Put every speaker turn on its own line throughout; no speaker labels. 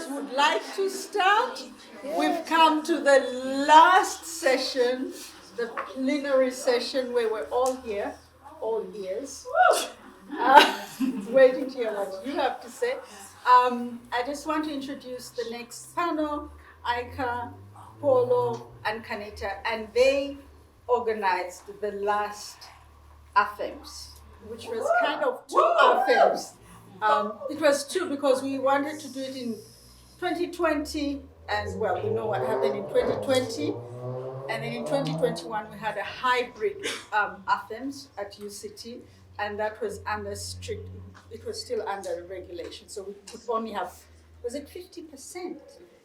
members would like to start, we've come to the last session, the plenary session where we're all here, all ears, waiting to hear what you have to say. I just want to introduce the next panel, Aika, Polo, and Kharnita, and they organized the last Afems, which was kind of two Afems. It was two because we wanted to do it in 2020, and well, we know what happened in 2020. And then in 2021, we had a hybrid Afems at UCT, and that was under strict, it was still under regulation. So we could only have, was it 50%?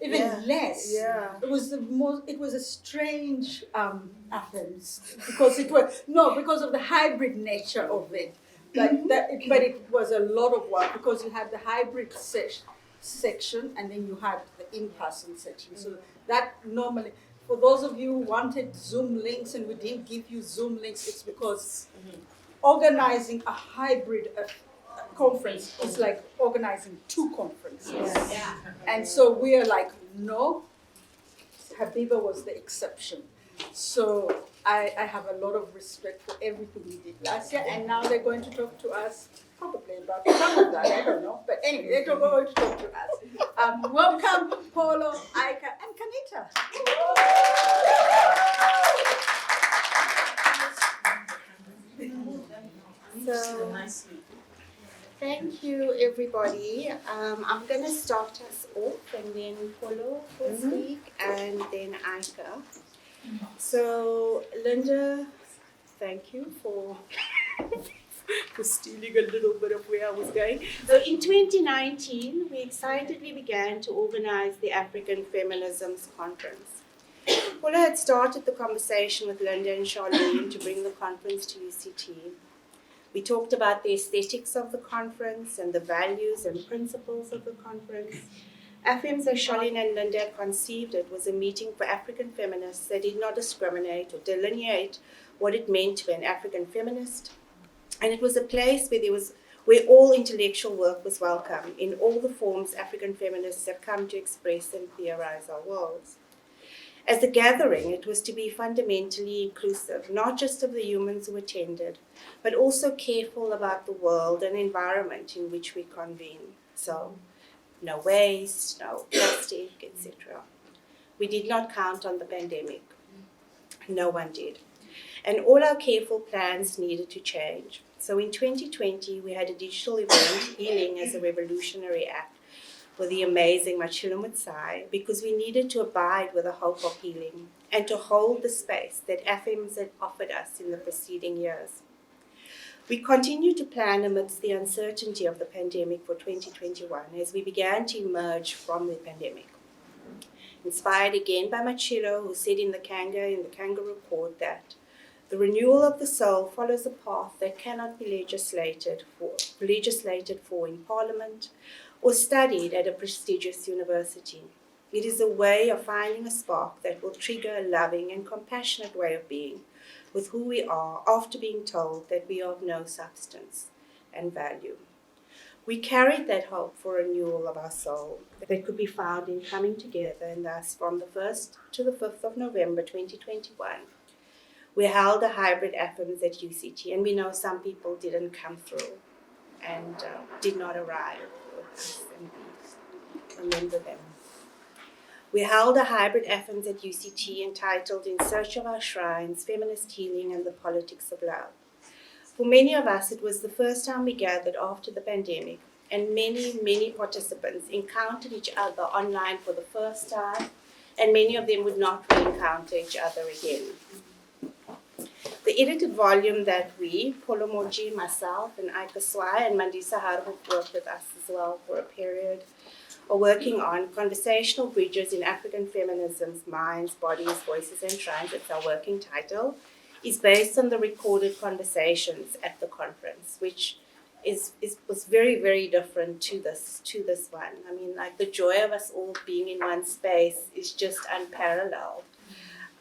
Even less.
Yeah.
It was a strange Afems because because of the hybrid nature of it. But it was a lot of work because you had the hybrid section and then you had the in-person section. So that normally, for those of you who wanted Zoom links and we didn't give you Zoom links, it's because organizing a hybrid conference is like organizing two conferences.
Yeah.
And so we are like, no, Habiba was the exception. So I have a lot of respect for everything we did last year, and now they're going to talk to us probably about some of that, I don't know. But anyway, they're going to talk to us. Welcome, Polo, Aika, and Kharnita.
So, thank you, everybody. I'm going to start us off, and then Polo will speak, and then Aika. So, Linda, thank you for stealing a little bit of where I was going. So, in 2019, we excitedly began to organize the African Feminisms Conference. Polo had started the conversation with Linda and Charlene to bring the conference to UCT. We talked about the aesthetics of the conference and the values and principles of the conference. Afems, as Charlene and Linda conceived it, was a meeting for African feminists that did not discriminate or delineate what it meant to be an African feminist. And it was a place where all intellectual work was welcome in all the forms African feminists have come to express and theorize our worlds. As a gathering, it was to be fundamentally inclusive, not just of the humans who attended, but also careful about the world and environment in which we convene. So, no waste, no plastic, etc. We did not count on the pandemic. No one did. And all our careful plans needed to change. So in 2020, we had a digital event, Healing as a Revolutionary Act, for the amazing Machilum Swai, because we needed to abide with the hope of healing and to hold the space that Afems had offered us in the preceding years. We continued to plan amidst the uncertainty of the pandemic for 2021 as we began to emerge from the pandemic. Inspired again by Machilo, who said in the Kanga report that the renewal of the soul follows a path that cannot be legislated for in Parliament or studied at a prestigious university. It is a way of finding a spark that will trigger a loving and compassionate way of being with who we are after being told that we are of no substance and value. We carried that hope for renewal of our soul that could be found in coming together, and thus from the 1st to the 5th of November 2021, we held a hybrid Afems at UCT, and we know some people didn't come through and did not arrive with us, and we remember them. We held a hybrid Afems at UCT entitled In Search of Our Shrines, Feminist Healing and the Politics of Love. For many of us, it was the first time we gathered after the pandemic, and many participants encountered each other online for the first time, and many of them would not re-encounter each other again. The edited volume that we, Polo, Moji, myself, and Aika, Swai, and Mandisa Har, who worked with us as well for a period, are working on Conversational Bridges in African Feminisms, Minds, Bodies, Voices, and Shrines, it's our working title, is based on the recorded conversations at the conference, which was very different to this one. I mean, like, the joy of us all being in one space is just unparalleled.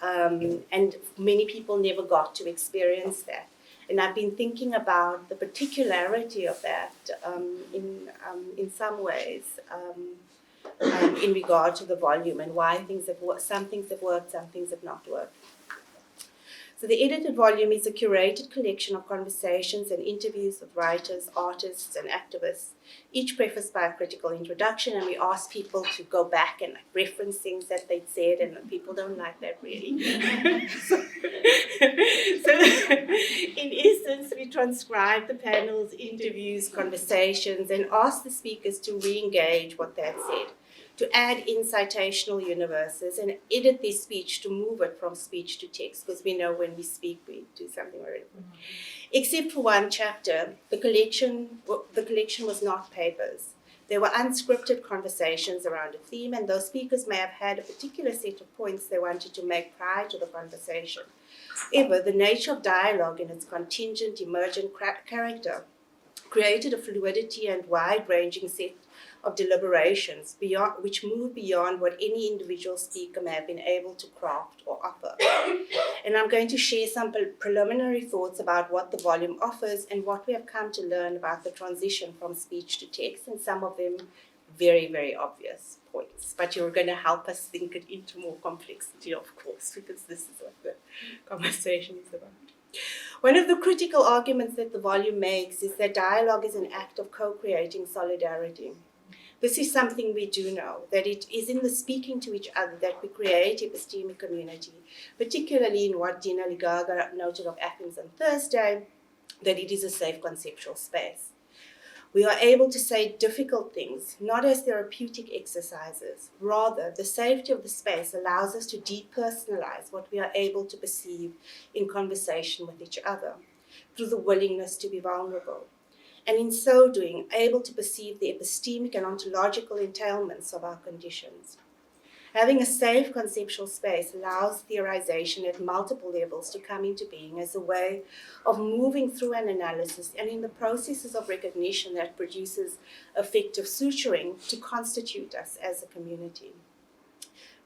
And many people never got to experience that. And I've been thinking about the particularity of that in some ways. in regard to the volume and why some things have worked, some things have not worked. So the edited volume is a curated collection of conversations and interviews with writers, artists, and activists, each prefaced by a critical introduction, and we ask people to go back and reference things that they'd said, and people don't like that really. so in essence, we transcribe the panels, interviews, conversations, and ask the speakers to re-engage what they had said, to add in citational universes and edit their speech to move it from speech to text, because we know when we speak, we do something very different. Except for one chapter, the collection was not papers. There were unscripted conversations around a theme, and those speakers may have had a particular set of points they wanted to make prior to the conversation. However, the nature of dialogue and its contingent, emergent character created a fluidity and wide-ranging set of deliberations which move beyond what any individual speaker may have been able to craft or offer. And I'm going to share some preliminary thoughts about what the volume offers and what we have come to learn about the transition from speech to text, and some of them very, very obvious points. But you're going to help us think it into more complexity, of course, because this is what the conversation is about. One of the critical arguments that the volume makes is that dialogue is an act of co-creating solidarity. This is something we do know, that it is in the speaking to each other that we create epistemic community, particularly in what Dina Ligaga noted of Afems on Thursday, that it is a safe conceptual space. We are able to say difficult things, not as therapeutic exercises. Rather, the safety of the space allows us to depersonalize what we are able to perceive in conversation with each other, through the willingness to be vulnerable, and in so doing, able to perceive the epistemic and ontological entailments of our conditions. Having a safe conceptual space allows theorization at multiple levels to come into being as a way of moving through an analysis, and in the processes of recognition that produces effective suturing to constitute us as a community.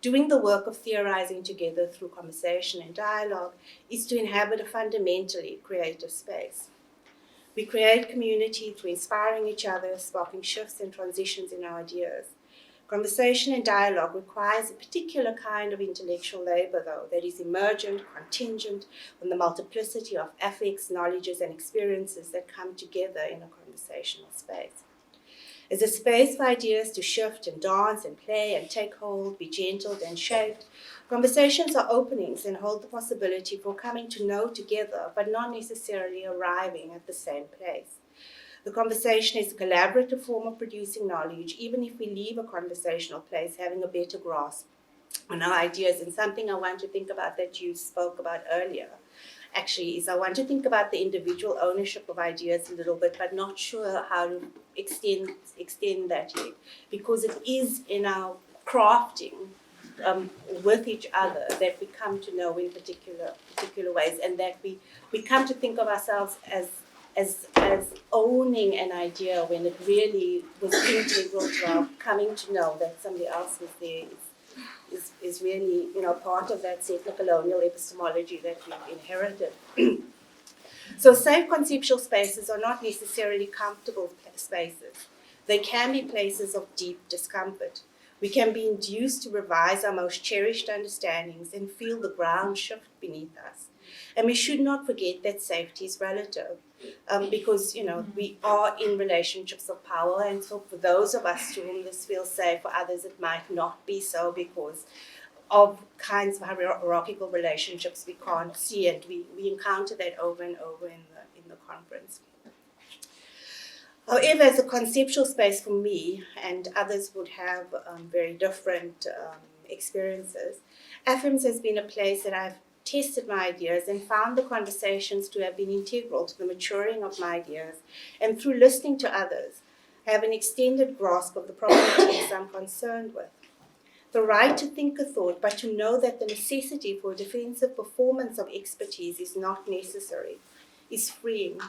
Doing the work of theorizing together through conversation and dialogue is to inhabit a fundamentally creative space. We create community through inspiring each other, sparking shifts and transitions in our ideas. Conversation and dialogue requires a particular kind of intellectual labor, though, that is emergent, contingent, on the multiplicity of affects, knowledges, and experiences that come together in a conversational space. As a space for ideas to shift and dance and play and take hold, be gentled and shaped, conversations are openings and hold the possibility for coming to know together, but not necessarily arriving at the same place. The conversation is a collaborative form of producing knowledge, even if we leave a conversational place having a better grasp on our ideas. And something I want to think about that you spoke about earlier, actually, is I want to think about the individual ownership of ideas a little bit, but not sure how to extend that yet, because it is in our crafting with each other that we come to know in particular ways, and that we come to think of ourselves as owning an idea when it really was integral to our coming to know that somebody else was there is really, part of that settler colonial epistemology that we've inherited. So safe conceptual spaces are not necessarily comfortable spaces. They can be places of deep discomfort. We can be induced to revise our most cherished understandings and feel the ground shift beneath us. And we should not forget that safety is relative, because, we are in relationships of power, and so for those of us to whom this feels safe, for others it might not be so because of kinds of hierarchical relationships we can't see, and we encounter that over and over in the conference. However, as a conceptual space for me, and others would have very different experiences, Afems has been a place that I've tested my ideas and found the conversations to have been integral to the maturing of my ideas, and through listening to others, have an extended grasp of the problems I'm concerned with. The right to think a thought, but to know that the necessity for a defensive performance of expertise is not necessary, is freeing.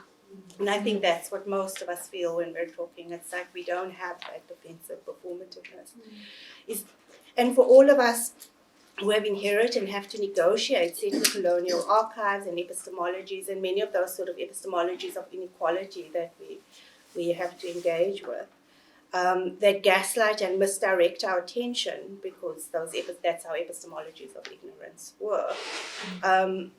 And I think that's what most of us feel when we're talking. It's like we don't have that defensive performativeness. And for all of us who have inherited and have to negotiate settler colonial archives and epistemologies, and many of those sort of epistemologies of inequality that we have to engage with, that gaslight and misdirect our attention, because that's how epistemologies of ignorance work, and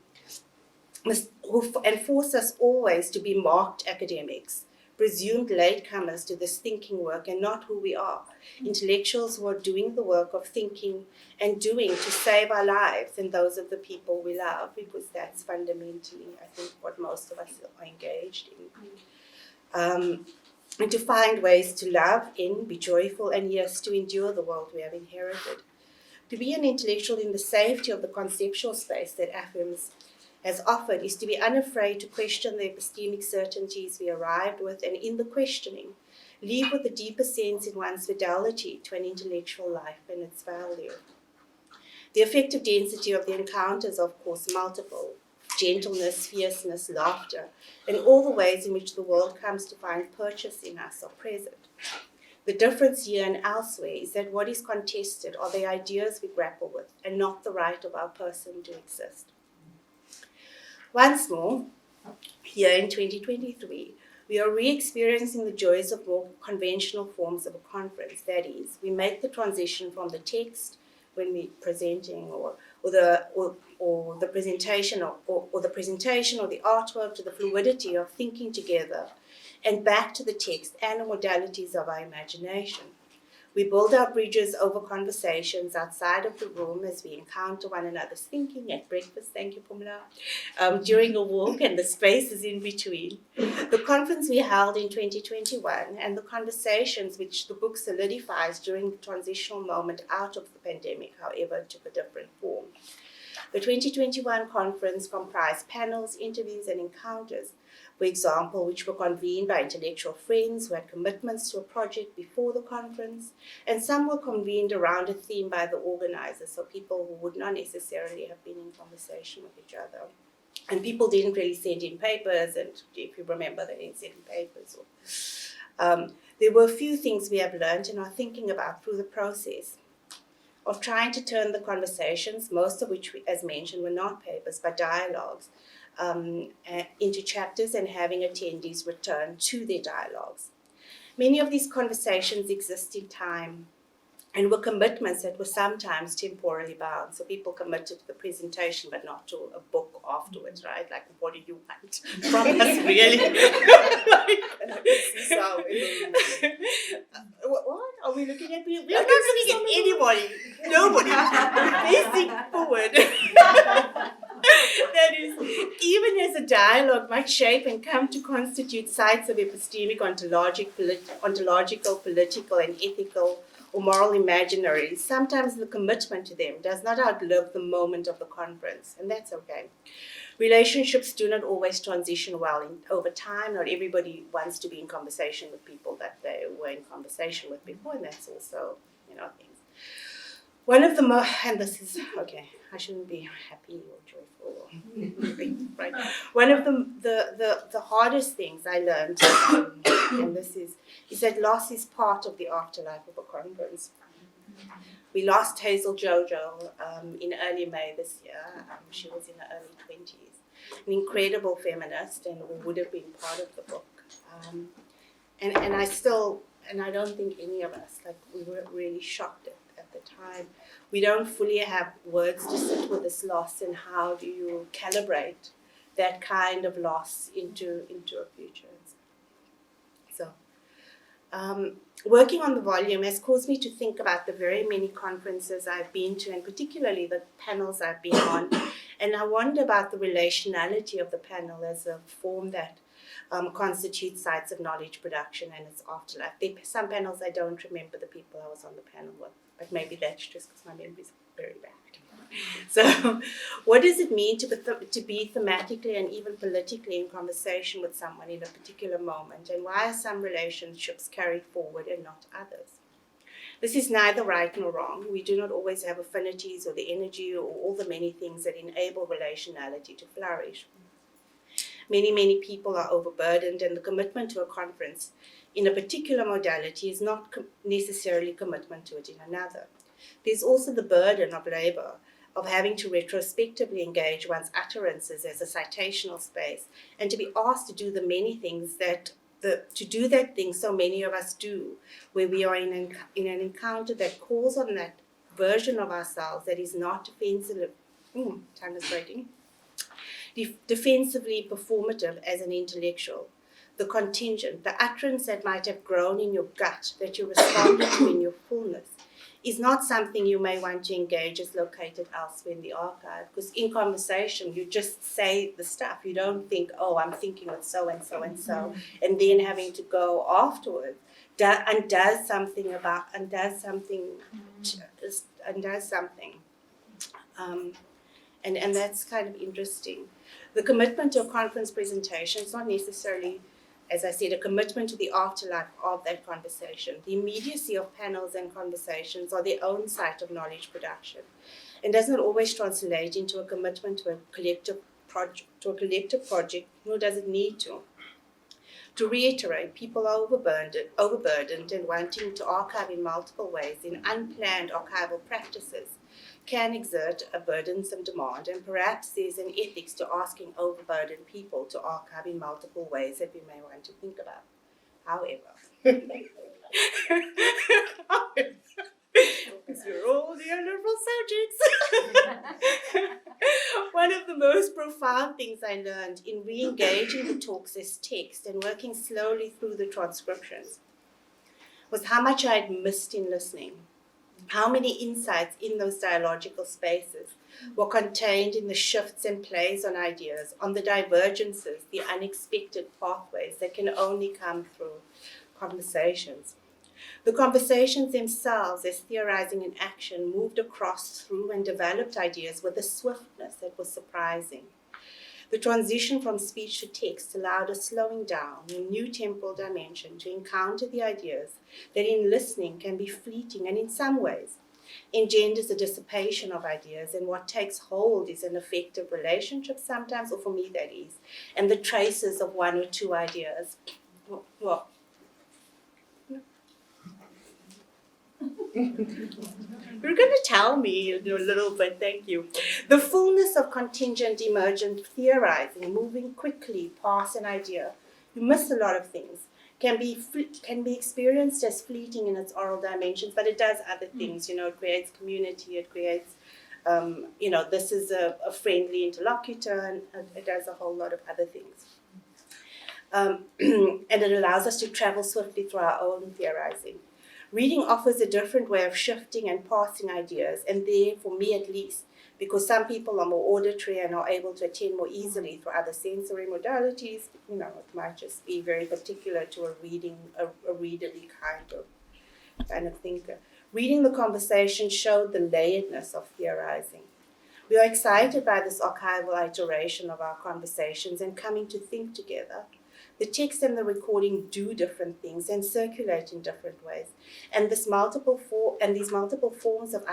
force us always to be marked academics, presumed latecomers to this thinking work and not who we are, intellectuals who are doing the work of thinking and doing to save our lives and those of the people we love, because that's fundamentally, I think, what most of us are engaged in. And to find ways to love in, be joyful, and yes, to endure the world we have inherited. To be an intellectual in the safety of the conceptual space that Afems has offered is to be unafraid to question the epistemic certainties we arrived with, and in the questioning, leave with a deeper sense in one's fidelity to an intellectual life and its value. The effective density of the encounters, of course, multiple. Gentleness, fierceness, laughter, and all the ways in which the world comes to find purchase in us are present. The difference here and elsewhere is that what is contested are the ideas we grapple with, and not the right of our person to exist. Once more, here in 2023, we are re-experiencing the joys of more conventional forms of a conference. That is, we make the transition from the text when we're presenting, or the presentation, or the presentation or the artwork, to the fluidity of thinking together, and back to the text and the modalities of our imagination. We build our bridges over conversations outside of the room as we encounter one another's thinking at breakfast, thank you, Pumla, during a walk and the spaces in between. The conference we held in 2021 and the conversations which the book solidifies during the transitional moment out of the pandemic, however, took a different form. The 2021 conference comprised panels, interviews, and encounters, for example, which were convened by intellectual friends who had commitments to a project before the conference, and some were convened around a theme by the organizers, so people who would not necessarily have been in conversation with each other. And people didn't really send in papers, and if you remember, they didn't send in papers. There were a few things we have learned and are thinking about through the process of trying to turn the conversations, most of which, as mentioned, were not papers, but dialogues, into chapters, and having attendees return to their dialogues. Many of these conversations exist in time and were commitments that were sometimes temporally bound. So people committed to the presentation, but not to a book afterwards, right? Like, what do you want from us, really? What? Are we looking at people? We're not looking at anybody. Nobody. Facing forward. That is, even as a dialogue might shape and come to constitute sites of epistemic, ontological, political, and ethical or moral imaginaries, sometimes the commitment to them does not outlive the moment of the conference, and that's okay. Relationships do not always transition well over time. Not everybody wants to be in conversation with people that they were in conversation with before, and that's also, things. One of the and this is, okay, I shouldn't be happy or joyful or anything, right? One of the hardest things I learned, and this is that loss is part of the afterlife of a conference. We lost Hazel Jojo in early May this year. She was in her early 20s, an incredible feminist, and would have been part of the book. And I don't think any of us, we were really shocked at the time. We don't fully have words to sit with this loss, and how do you calibrate that kind of loss into a future. So, working on the volume has caused me to think about the very many conferences I've been to, and particularly the panels I've been on, and I wonder about the relationality of the panel as a form that constitutes sites of knowledge production and its afterlife. Some panels I don't remember the people I was on the panel with, but maybe that's just because my memory is very bad. So, what does it mean to be thematically and even politically in conversation with someone in a particular moment, and why are some relationships carried forward and not others? This is neither right nor wrong. We do not always have affinities or the energy or all the many things that enable relationality to flourish. Many people are overburdened, and the commitment to a conference in a particular modality is not necessarily commitment to it in another. There's also the burden of labor of having to retrospectively engage one's utterances as a citational space, and to be asked to do the many things that to do that thing so many of us do, where we are in an encounter that calls on that version of ourselves that is not defensively, tongue is breaking, defensively performative as an intellectual. The contingent, the utterance that might have grown in your gut, that you responded to in your fullness, is not something you may want to engage as located elsewhere in the archive. Because in conversation, you just say the stuff. You don't think, oh, I'm thinking with so and so and so, and then having to go afterwards and does something. And that's kind of interesting. The commitment to a conference presentation is not necessarily, as I said, a commitment to the afterlife of that conversation. The immediacy of panels and conversations are their own site of knowledge production, and does not always translate into a commitment to a collective project, nor does it need to. To reiterate, people are overburdened and wanting to archive in multiple ways in unplanned archival practices can exert a burdensome demand, and perhaps there's an ethics to asking overburdened people to archive in multiple ways that we may want to think about. However, because we're all neoliberal subjects, one of the most profound things I learned in re-engaging the talks as text and working slowly through the transcriptions was how much I had missed in listening. How many insights in those dialogical spaces were contained in the shifts and plays on ideas, on the divergences, the unexpected pathways that can only come through conversations. The conversations themselves, as theorizing in action, moved across, through, and developed ideas with a swiftness that was surprising. The transition from speech to text allowed a slowing down, a new temporal dimension to encounter the ideas that in listening can be fleeting and in some ways engenders a dissipation of ideas, and what takes hold is an effective relationship sometimes, or for me that is, and the traces of one or two ideas. Well, you're going to tell me a little bit, thank you. The fullness of contingent emergent theorizing, moving quickly past an idea, you miss a lot of things, can be experienced as fleeting in its oral dimensions, but it does other things. It creates community, it creates, this is a friendly interlocutor, and it does a whole lot of other things. And it allows us to travel swiftly through our own theorizing. Reading offers a different way of shifting and passing ideas, and there, for me at least, because some people are more auditory and are able to attend more easily through other sensory modalities, it might just be very particular to a readerly kind of thinker. Reading the conversation showed the layeredness of theorizing. We are excited by this archival iteration of our conversations and coming to think together. The text and the recording do different things and circulate in different ways. And these multiple forms of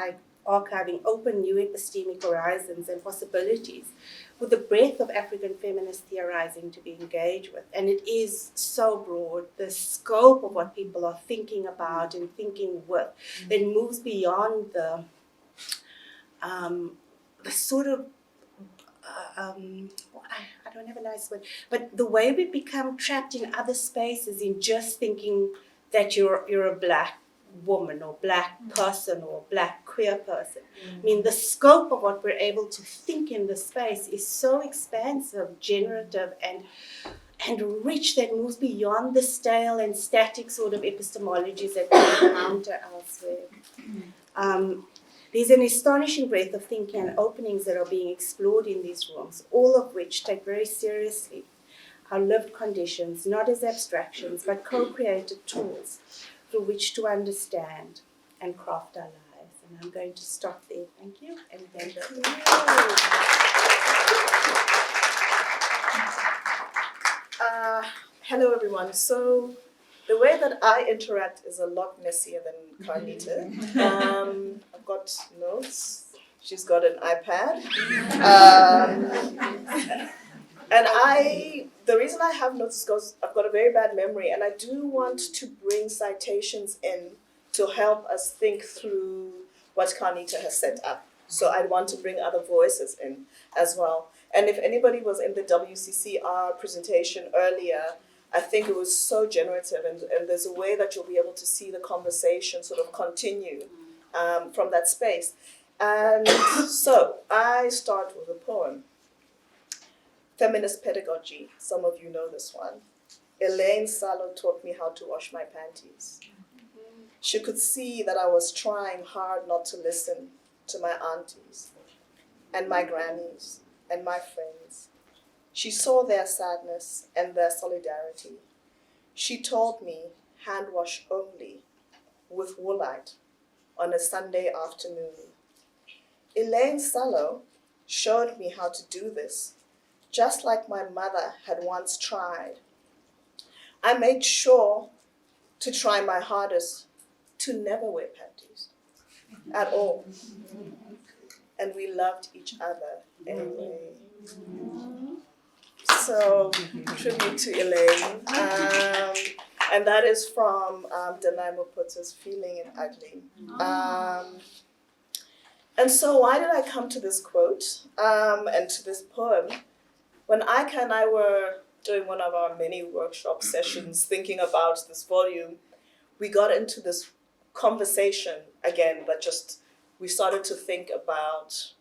archiving open new epistemic horizons and possibilities with the breadth of African feminist theorizing to be engaged with. And it is so broad, the scope of what people are thinking about and thinking with, that moves beyond the sort of I don't have a nice word, but the way we become trapped in other spaces in just thinking that you're a black woman or black person or black queer person. I mean, the scope of what we're able to think in the space is so expansive, generative, and rich, that moves beyond the stale and static sort of epistemologies that we encounter elsewhere. There's an astonishing breadth of thinking and openings that are being explored in these rooms, all of which take very seriously our lived conditions, not as abstractions, but co-created tools through which to understand and craft our lives. And I'm going to stop there. Thank you. And thank you.
Hello, everyone. So the way that I interact is a lot messier than Kharnita. I've got notes. She's got an iPad. And the reason I have notes is because I've got a very bad memory, and I do want to bring citations in to help us think through what Kharnita has set up. So I want to bring other voices in as well. And if anybody was in the WCCR presentation earlier, I think it was so generative, and there's a way that you'll be able to see the conversation sort of continue from that space. And so I start with a poem. Feminist Pedagogy, some of you know this one. Elaine Salo taught me how to wash my panties. She could see that I was trying hard not to listen to my aunties and my grannies and my friends. She saw their sadness and their solidarity. She told me hand wash only with woolite on a Sunday afternoon. Elaine Salo showed me how to do this, just like my mother had once tried. I made sure to try my hardest to never wear panties at all. And we loved each other anyway. So, tribute to Elaine. And that is from Danai Moputa's Feeling and Ugly. And so why did I come to this quote and to this poem? When Aika and I were doing one of our many workshop sessions thinking about this volume, we got into this conversation again that just, we started to think about,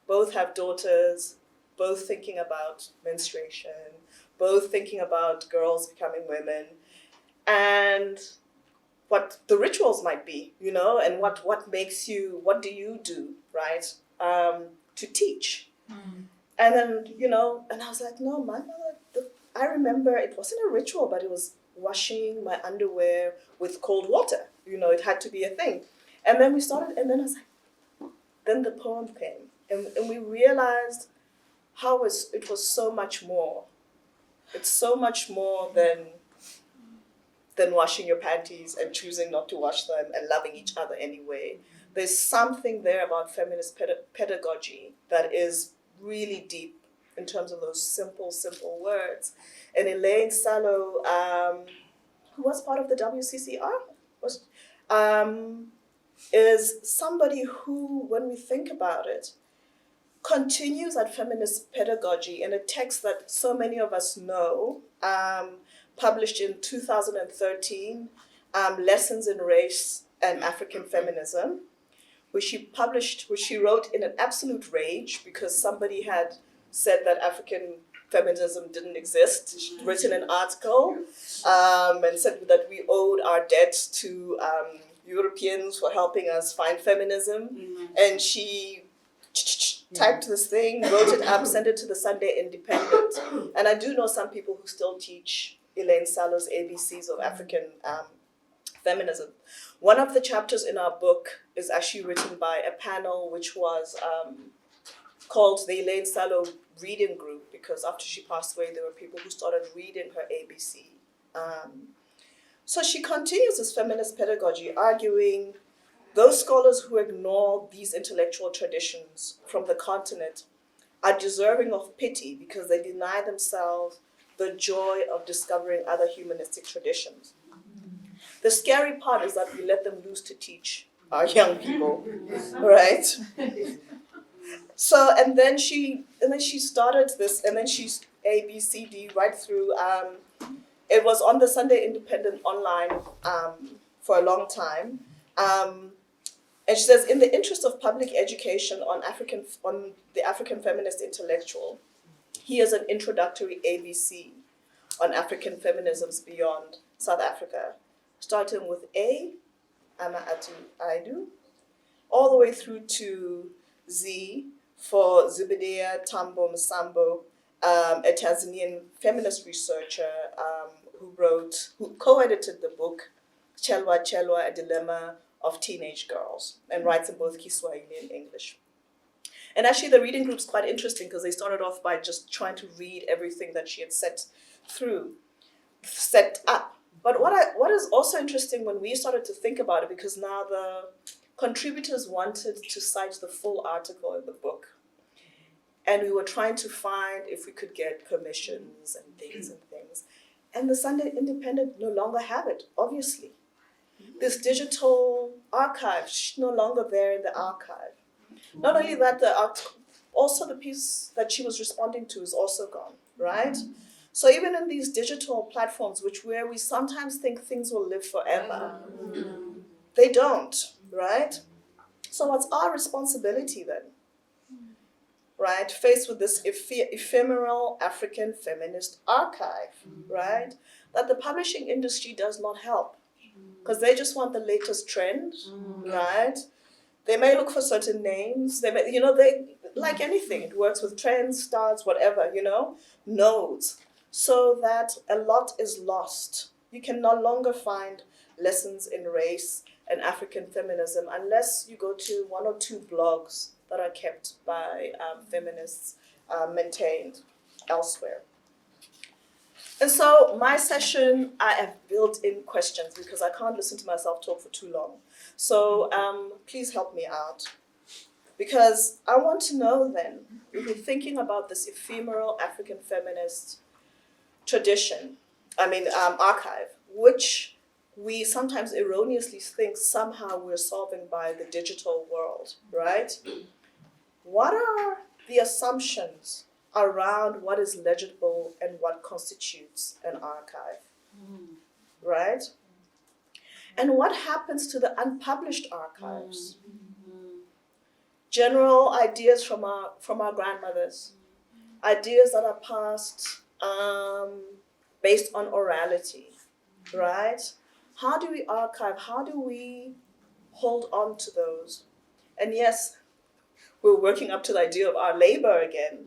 both have daughters, both thinking about menstruation, both thinking about girls becoming women, and what the rituals might be, you know, and what makes you, what do you do, right, to teach. And then, you know, and I was like, no, my mother, I remember it wasn't a ritual, but it was washing my underwear with cold water. You know, it had to be a thing. And then we started, and then I was like, then the poem came. And we realized how it was so much more. It's so much more than washing your panties and choosing not to wash them and loving each other anyway. There's something there about feminist pedagogy that is really deep in terms of those simple words. And Elaine Salo, who was part of the WCCR, is somebody who, when we think about it, continues that feminist pedagogy in a text that so many of us know, published in 2013, Lessons in Race and African Feminism, which she wrote in an absolute rage because somebody had said that African feminism didn't exist. She'd written an article and said that we owed our debt to Europeans for helping us find feminism. And she typed this thing, wrote it up, sent it to the Sunday Independent. And I do know some people who still teach Elaine Salo's ABCs of African feminism. One of the chapters in our book is actually written by a panel which was called the Elaine Salo Reading Group, because after she passed away, there were people who started reading her ABC. So she continues this feminist pedagogy, arguing those scholars who ignore these intellectual traditions from the continent are deserving of pity because they deny themselves the joy of discovering other humanistic traditions. The scary part is that we let them loose to teach our young people, right? So, and then she started this, and then she's A, B, C, D, right through. It was on the Sunday Independent online for a long time. And she says, in the interest of public education on the African feminist intellectual, here's an introductory ABC on African feminisms beyond South Africa, starting with A, Ama Atu Aidu, all the way through to Z for Zubedea Tambo Msambo, a Tanzanian feminist researcher who co-edited the book Chelwa Chelwa, A Dilemma of Teenage Girls, and writes in both Kiswahili and English. And actually the reading group's quite interesting because they started off by just trying to read everything that she had set up. But what is also interesting when we started to think about it, because now the contributors wanted to cite the full article in the book. And we were trying to find if we could get commissions and things. And the Sunday Independent no longer have it, obviously. This digital archive is no longer there in the archive. Not only that, also the piece that she was responding to is also gone, right? So even in these digital platforms, where we sometimes think things will live forever, they don't, right? So what's our responsibility then? Right, faced with this ephemeral African feminist archive, right, that the publishing industry does not help, because they just want the latest trend, right? They may look for certain names, they may, they, like anything, it works with trends, starts, whatever, nodes, so that a lot is lost. You can no longer find lessons in race and African feminism unless you go to one or two blogs that are kept by feminists maintained elsewhere. And so my session, I have built in questions because I can't listen to myself talk for too long. So please help me out. Because I want to know then, if we're thinking about this ephemeral African feminist tradition, archive, which we sometimes erroneously think somehow we're solving by the digital world, right? What are the assumptions around what is legible and what constitutes an archive, right? And what happens to the unpublished archives? General ideas from our grandmothers, ideas that are passed based on orality, right? How do we archive? How do we hold on to those? And yes, we're working up to the idea of our labor again.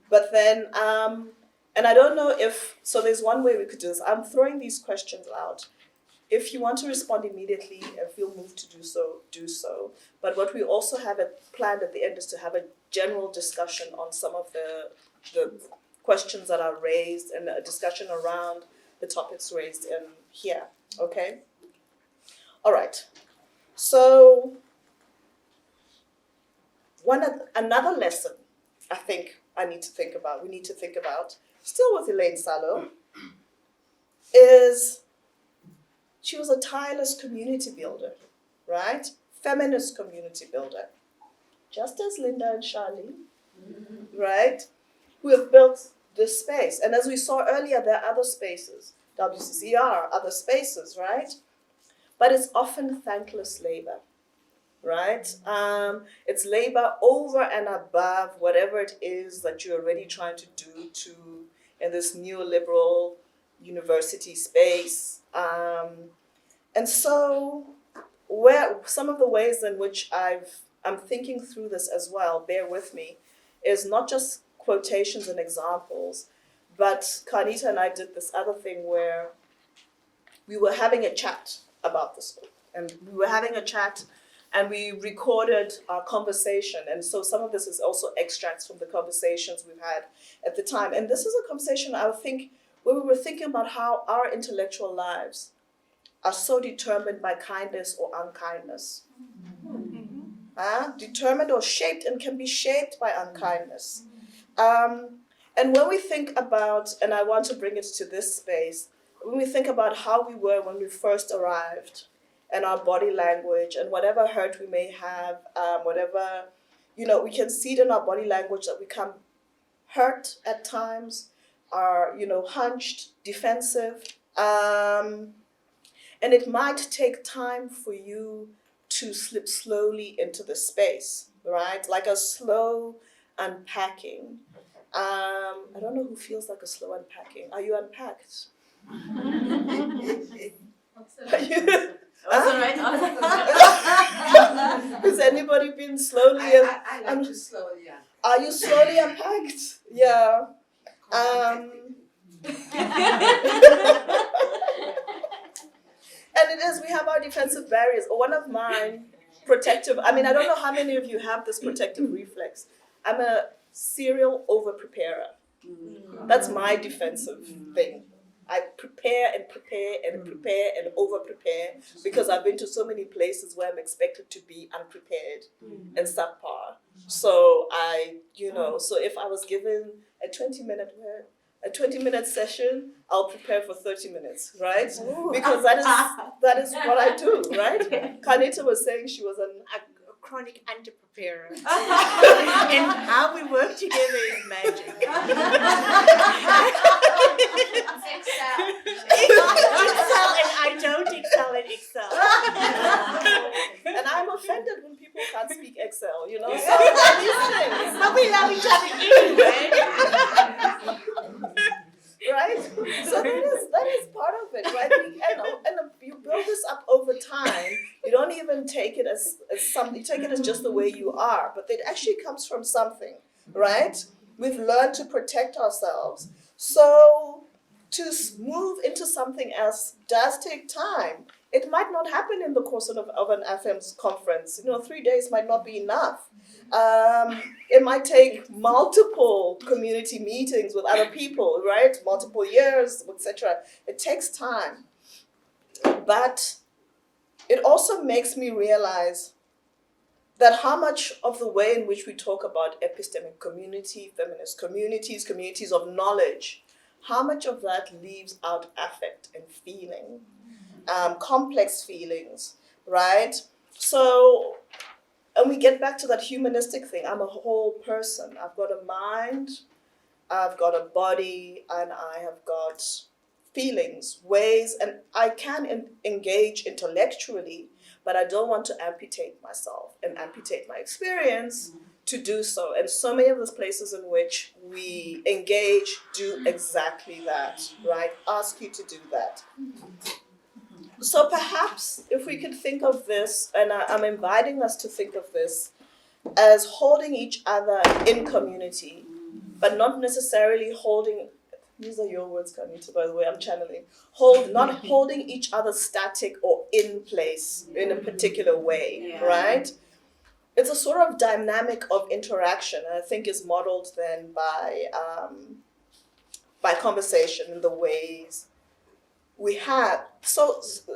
But then, and I don't know so there's one way we could do this. I'm throwing these questions out. If you want to respond immediately and feel moved to do so, do so. But what we also have planned at the end is to have a general discussion on some of the questions that are raised and a discussion around the topics raised in here, okay? All right, so another lesson I think we need to think about, still with Elaine Salo, is she was a tireless community builder, right? Feminist community builder. Just as Linda and Charlene, right? Who have built this space. And as we saw earlier, there are other spaces, WCCR, other spaces, right? But it's often thankless labor, right? It's labor over and above whatever it is that you're already trying to do in this neoliberal university space. And so some of the ways in which I'm thinking through this as well, bear with me, is not just quotations and examples, but Kharnita and I did this other thing where we were having a chat about this book. And we were having a chat and we recorded our conversation. And so some of this is also extracts from the conversations we've had at the time. And this is a conversation, I would think, where we were thinking about how our intellectual lives are so determined by kindness or unkindness. Determined or shaped, and can be shaped by unkindness. And when we think about, and I want to bring it to this space, when we think about how we were when we first arrived, and our body language, and whatever hurt we may have, whatever, we can see it in our body language that we become hurt at times, are, hunched, defensive. And it might take time for you to slip slowly into the space, right? Like a slow unpacking. I don't know who feels like a slow unpacking. Are you unpacked? Has anybody been slowly?
I like to slowly unpack.
Are you slowly unpacked? Yeah. And it is, we have our defensive barriers. One of mine, protective, I don't know how many of you have this protective reflex. I'm a serial over-preparer. That's my defensive thing. I prepare and prepare and prepare and over-prepare because I've been to so many places where I'm expected to be unprepared and subpar. So so if I was given a 20-minute session, I'll prepare for 30 minutes, right? Because that is what I do, right? Kharnita was saying she was a
chronic underpreparer. And how we work together is magic. Excel, and I don't excel in Excel.
And I'm offended when people can't speak Excel, you know? So these things.
But we love each other anyway.
Right? So that is part of it, right? And you build this up over time. You don't even take it as something, you take it as just the way you are, but it actually comes from something, right? We've learned to protect ourselves. So to move into something else does take time. It might not happen in the course of an Afems conference. 3 days might not be enough. It might take multiple community meetings with other people, right? Multiple years, etc. It takes time. But it also makes me realize that how much of the way in which we talk about epistemic community, feminist communities, communities of knowledge, how much of that leaves out affect and feeling, complex feelings, right? So, and we get back to that humanistic thing. I'm a whole person. I've got a mind, I've got a body, and I have got feelings, ways, and I can engage intellectually, but I don't want to amputate myself and amputate my experience to do so. And so many of those places in which we engage do exactly that, right? Ask you to do that. So perhaps if we could think of this, and I'm inviting us to think of this as holding each other in community, but not necessarily holding, these are your words, Kharnita, by the way, I'm channeling, not holding each other static or in place in a particular way, right? It's a sort of dynamic of interaction, and I think is modeled then by conversation and the ways we have,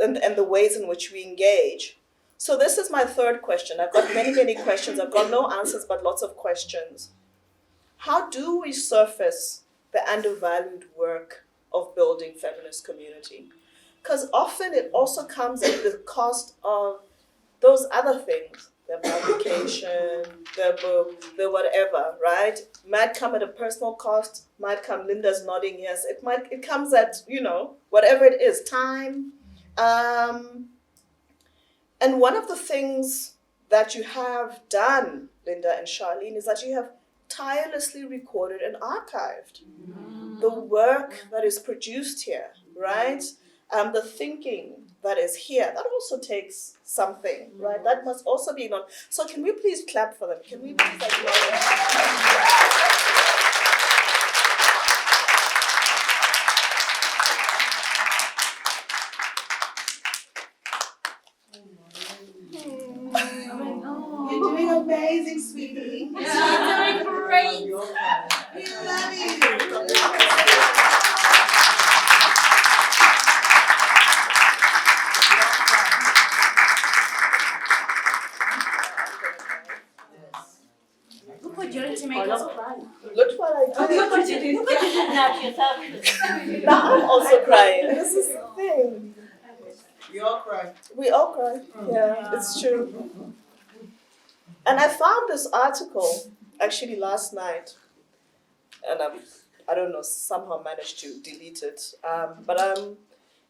and the ways in which we engage. So this is my third question. I've got many, many questions. I've got no answers, but lots of questions. How do we surface the undervalued work of building feminist community? Because often it also comes at the cost of those other things, their publication, their book, their whatever, right? Might come at a personal cost, might come, Linda's nodding yes, it comes at, whatever it is, time. And one of the things that you have done, Linda and Charlene, is that you have tirelessly recorded and archived the work that is produced here, right? The thinking that is here, that also takes something, right? That must also be known. So can we please clap for them? Can we please
You're doing amazing, sweetie.
You're doing great.
We love you.
Look what you're doing to make us cry.
Look what I did.
Look what you did. Look what you did now to yourself.
Now I'm also crying. This is the thing.
We all cry.
We all cry. Yeah, it's true. And I found this article actually last night, and I don't know, somehow managed to delete it. But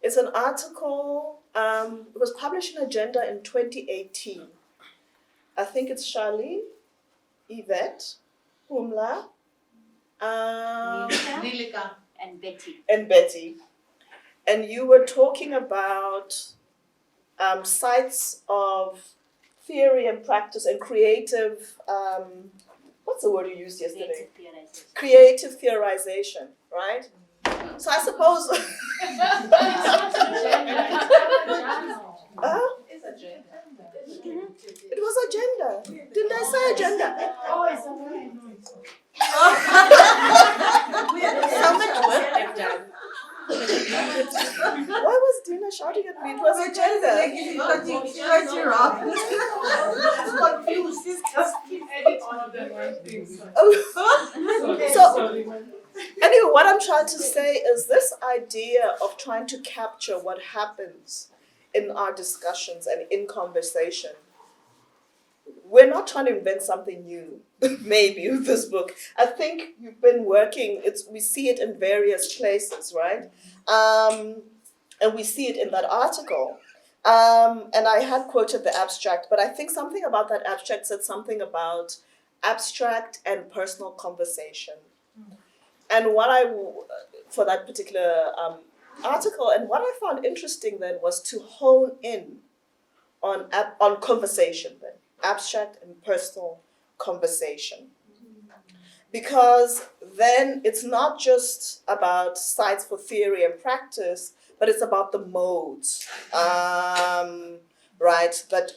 it's an article. It was published in Agenda in 2018. I think it's Charlene, Yvette, Humla,
Nilika.
And Betty.
and Betty. And you were talking about sites of theory and practice and creative, what's the word you used yesterday? Creative theorization, right? So I suppose...
It's a gender.
It was agenda. Didn't I say agenda?
So much work they've done.
Why was Dina shouting at me? It was agenda. So, anyway, what I'm trying to say is this idea of trying to capture what happens in our discussions and in conversation. we're not trying to invent something new, maybe, with this book. I think you've been working, we see it in various places, right? And we see it in that article. And I had quoted the abstract, but I think something about that abstract said something about abstract and personal conversation. And for that particular article, and what I found interesting then was to hone in on conversation then, abstract and personal conversation. Because then it's not just about sites for theory and practice, but it's about the modes, right, that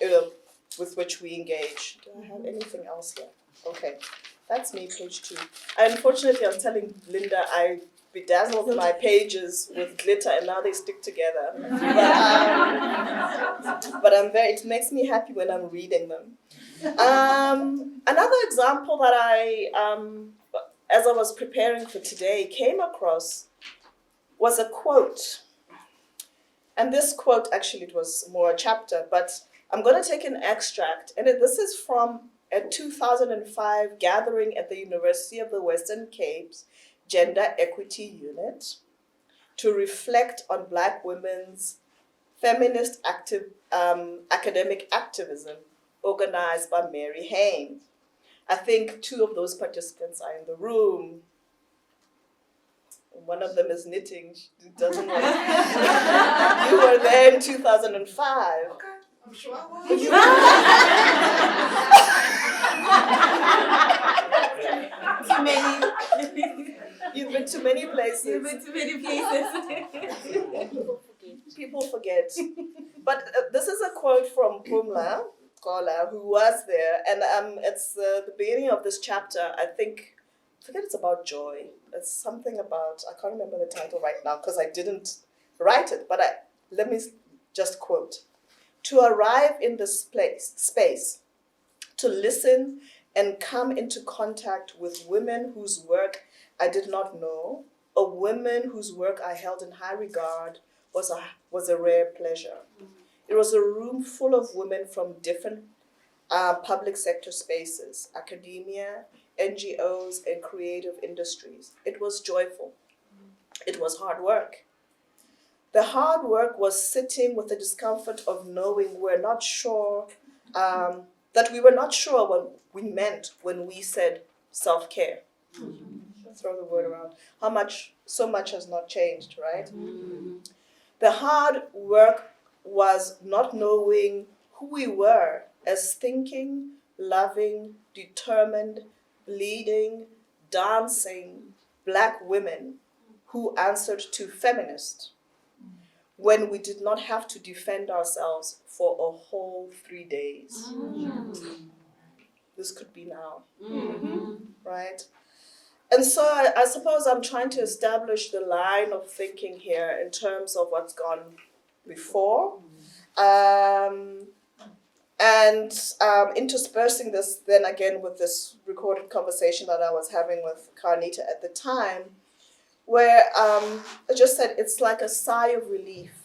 with which we engage. Do I have anything else here? Okay, that's me, page 2. Unfortunately, I was telling Linda I bedazzled my pages with glitter, and now they stick together. But it makes me happy when I'm reading them. Another example that as I was preparing for today, came across was a quote. And this quote, actually, it was more a chapter, but I'm going to take an extract. And this is from a 2005 gathering at the University of the Western Cape's Gender Equity Unit to reflect on Black women's feminist academic activism organized by Mary Haynes. I think 2 of those participants are in the room. One of them is knitting. She doesn't want You were there in 2005.
Okay, I'm sure I was.
Too many.
You've been to many places.
You've been to many places.
People forget. But this is a quote from Pumla Kola, who was there, and it's the beginning of this chapter. I forget it's about joy. It's something about, I can't remember the title right now because I didn't write it, but let me just quote. To arrive in this space, to listen and come into contact with women whose work I did not know, or women whose work I held in high regard, was a rare pleasure. It was a room full of women from different public sector spaces, academia, NGOs, and creative industries. It was joyful. It was hard work. The hard work was sitting with the discomfort of knowing we're not sure, that we were not sure what we meant when we said self-care. Throw the word around. So much has not changed, right? The hard work was not knowing who we were as thinking, loving, determined, bleeding, dancing Black women who answered to feminist when we did not have to defend ourselves for a whole 3 days. This could be now, right? And so I suppose I'm trying to establish the line of thinking here in terms of what's gone before, and interspersing this then again with this recorded conversation that I was having with Kharnita at the time, where I just said it's like a sigh of relief,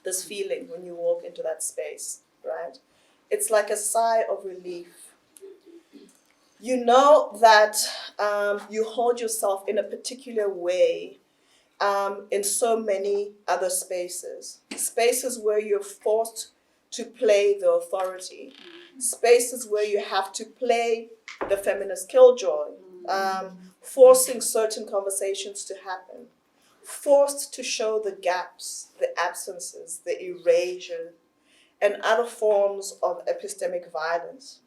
this feeling when you walk into that space, right? It's like a sigh of relief. You know that you hold yourself in a particular way in so many other spaces where you're forced to play the authority, spaces where you have to play the feminist killjoy, forcing certain conversations to happen, forced to show the gaps, the absences, the erasure, and other forms of epistemic violence,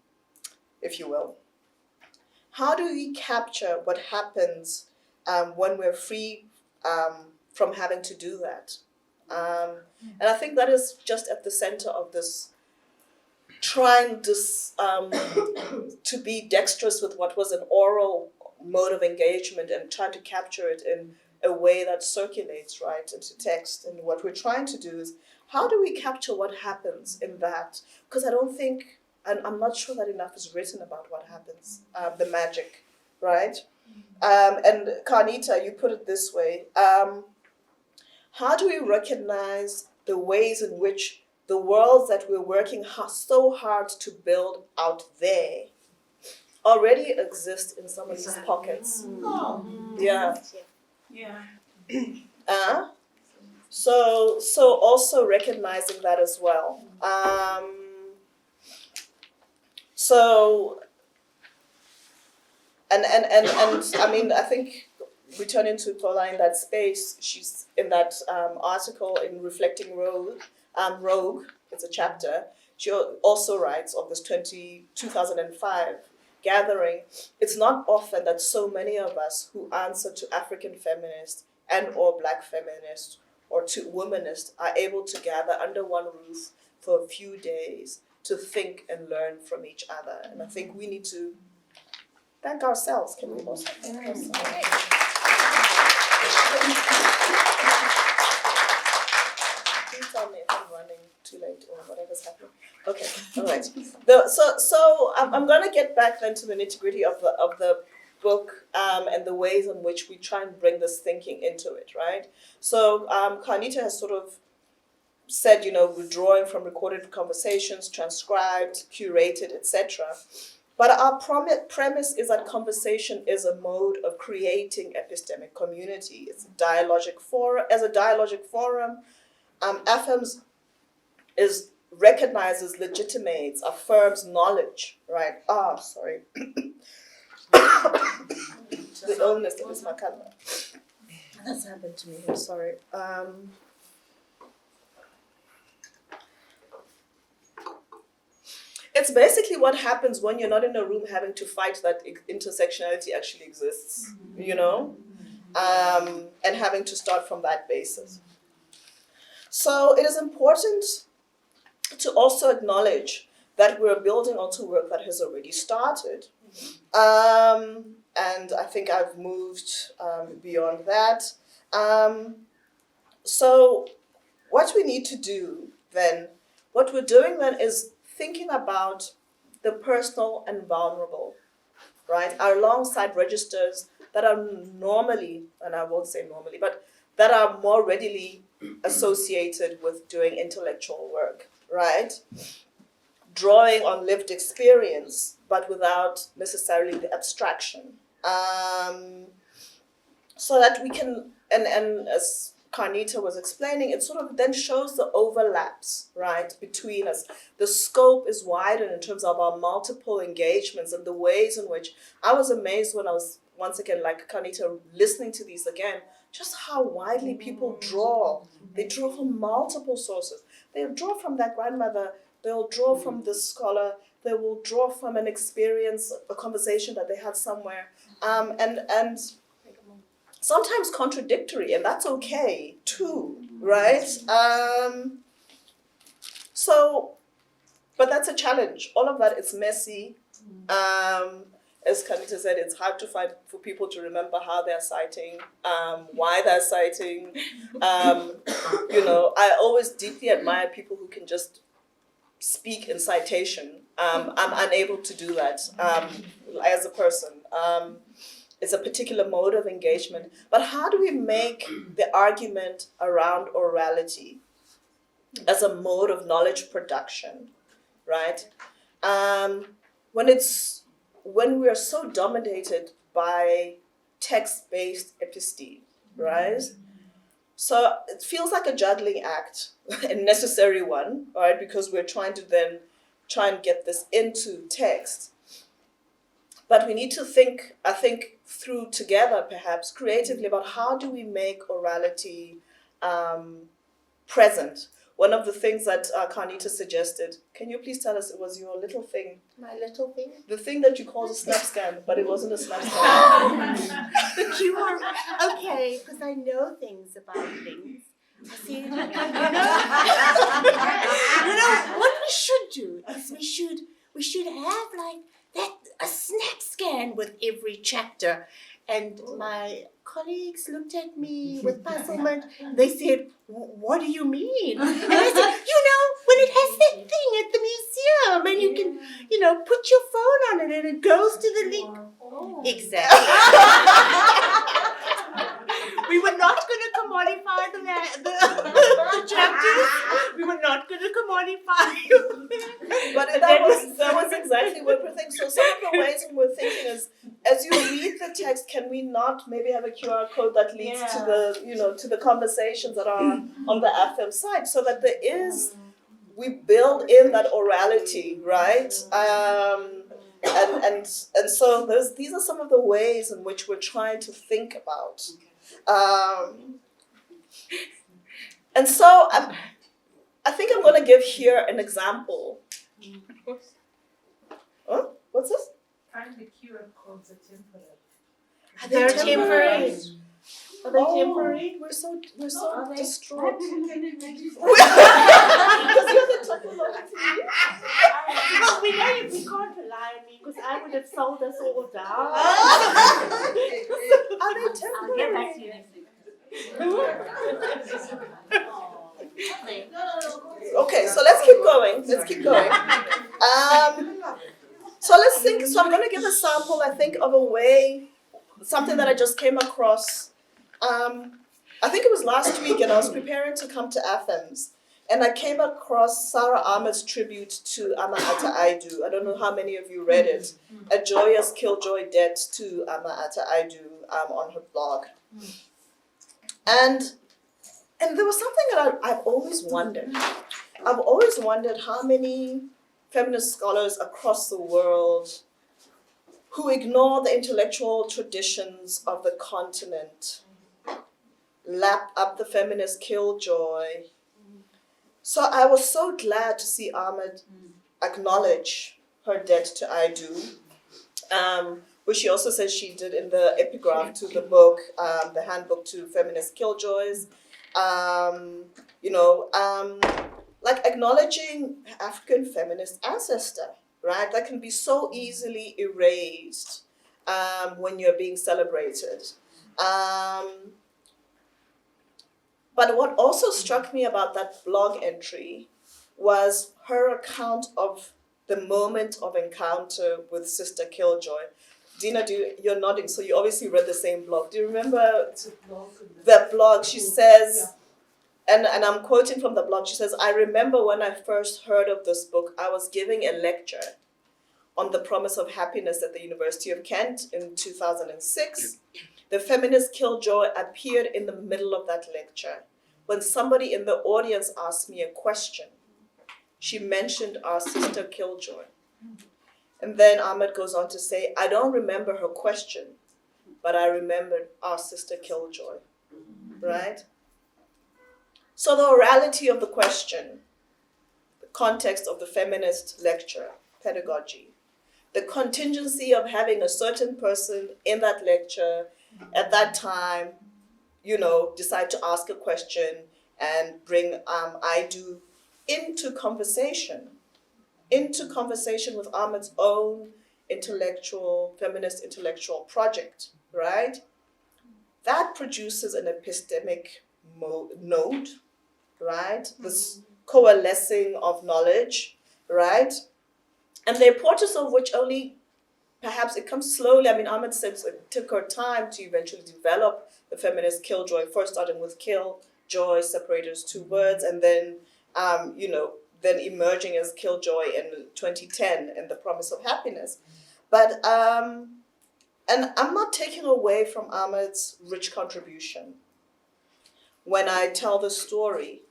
if you will. How do we capture what happens when we're free from having to do that? And I think that is just at the center of this, trying to be dexterous with what was an oral mode of engagement and trying to capture it in a way that circulates, right, into text. And what we're trying to do is, how do we capture what happens in that? Because I don't think, and I'm not sure that enough is written about what happens, the magic, right? And Kharnita, you put it this way, how do we recognize the ways in which the worlds that we're working so hard to build out there already exist in some of these pockets.
Oh,
Yeah.
yeah.
So also recognizing that as well. So and I mean, I think returning to Paula in that space, she's in that article in Reflecting Rogue, it's a chapter, she also writes of this 2005 gathering. It's not often that so many of us who answer to African feminists and or Black feminists or to womanists are able to gather under one roof for a few days to think and learn from each other. And I think we need to thank ourselves. Can we also thank ourselves? Please tell me if I'm running too late or whatever's happening. Okay, all right. So I'm going to get back then to the nitty-gritty of the book and the ways in which we try and bring this thinking into it, right? So Kharnita has sort of said, we're drawing from recorded conversations, transcribed, curated, etc. But our premise is that conversation is a mode of creating epistemic community. It's a dialogic forum. As a dialogic forum, Afems recognizes, legitimates, affirms knowledge, right? Sorry. The illness that is my camera. That's happened to me here, sorry. It's basically what happens when you're not in a room having to fight that intersectionality actually exists, and having to start from that basis. So it is important to also acknowledge that we're building onto work that has already started. And I think I've moved beyond that. So what we need to do then, what we're doing then is thinking about the personal and vulnerable, right? Alongside registers that are normally, and I won't say normally, but that are more readily associated with doing intellectual work, right? Drawing on lived experience, but without necessarily the abstraction. So that we can, and as Kharnita was explaining, it sort of then shows the overlaps, right, between us. The scope is widened in terms of our multiple engagements and the ways in which I was amazed when I was, once again, like Kharnita, listening to these again, just how widely people draw. They draw from multiple sources. They'll draw from their grandmother, they'll draw from this scholar, they will draw from an experience, a conversation that they had somewhere, and sometimes contradictory, and that's okay too, right? But that's a challenge. All of that is messy. As Kharnita said, it's hard to find for people to remember how they're citing, why they're citing. I always deeply admire people who can just speak in citation. I'm unable to do that as a person. It's a particular mode of engagement. But how do we make the argument around orality as a mode of knowledge production, right? When we are so dominated by text-based episteme, right? So it feels like a juggling act, a necessary one, right? Because we're trying to then try and get this into text. But we need to think, I think, through together, perhaps, creatively about how do we make orality present. One of the things that Kharnita suggested, can you please tell us, it was your little thing?
My little thing?
The thing that you called a snap scan, but it wasn't a snap scan.
The QR. Okay, because I know things about things. I see. What we should do is we should have like that, a snap scan with every chapter. And my colleagues looked at me with puzzlement. They said, "What do you mean?" And I said, when it has that thing at the museum and you can, put your phone on it and it goes to the link. Oh. Exactly. We were not going to commodify the chapters. We were not going to commodify
But that was exactly what we're thinking. So some of the ways we're thinking is, as you read the text, can we not maybe have a QR code that leads to the to the conversations that are on the Afems site, so that we build in that orality, right? And so these are some of the ways in which we're trying to think about. And so I think I'm going to give here an example. Huh? What's this?
Find the QR codes are temporary.
They're temporary. Are they temporary?
We're so distraught.
Can you imagine?
Because you're the technology.
No, we know we can't rely on me because I would have sold us all down.
Are they
I'll
temporary?
get back to you next week.
Okay, so let's keep going. So let's think. So I'm going to give a sample, I think, of a way, something that I just came across. I think it was last week, and I was preparing to come to Afems, and I came across Sarah Ahmed's tribute to Ama Ata Aidu. I don't know how many of you read it. A joyous killjoy debt to Ama Ata Aidu on her blog. And there was something that I've always wondered. I've always wondered how many feminist scholars across the world who ignore the intellectual traditions of the continent, lap up the feminist killjoy. So I was so glad to see Ahmed acknowledge her debt to Aidu, which she also says she did in the epigraph to the book, the handbook to feminist killjoys. Like acknowledging African feminist ancestor, right? That can be so easily erased when you're being celebrated. But what also struck me about that blog entry was her account of the moment of encounter with Sister Killjoy. Dina, you're nodding, so you obviously read the same blog. Do you remember the blog? She says, and I'm quoting from the blog, she says, "I remember when I first heard of this book, I was giving a lecture on the promise of happiness at the University of Kent in 2006. The feminist killjoy appeared in the middle of that lecture. When somebody in the audience asked me a question, she mentioned our sister killjoy." And then Ahmed goes on to say, "I don't remember her question, but I remembered our sister killjoy." Right? So the orality of the question, the context of the feminist lecture, pedagogy, the contingency of having a certain person in that lecture at that time, decide to ask a question and bring Aidu into conversation with Ahmed's own feminist intellectual project, right? That produces an epistemic node, right? This coalescing of knowledge, right? And the importance of which only, perhaps it comes slowly. I mean, Ahmed says it took her time to eventually develop the feminist killjoy, first starting with kill, joy, separated as two words, and then, then emerging as killjoy in 2010 in The Promise of Happiness. But, and I'm not taking away from Ahmed's rich contribution when I tell the story,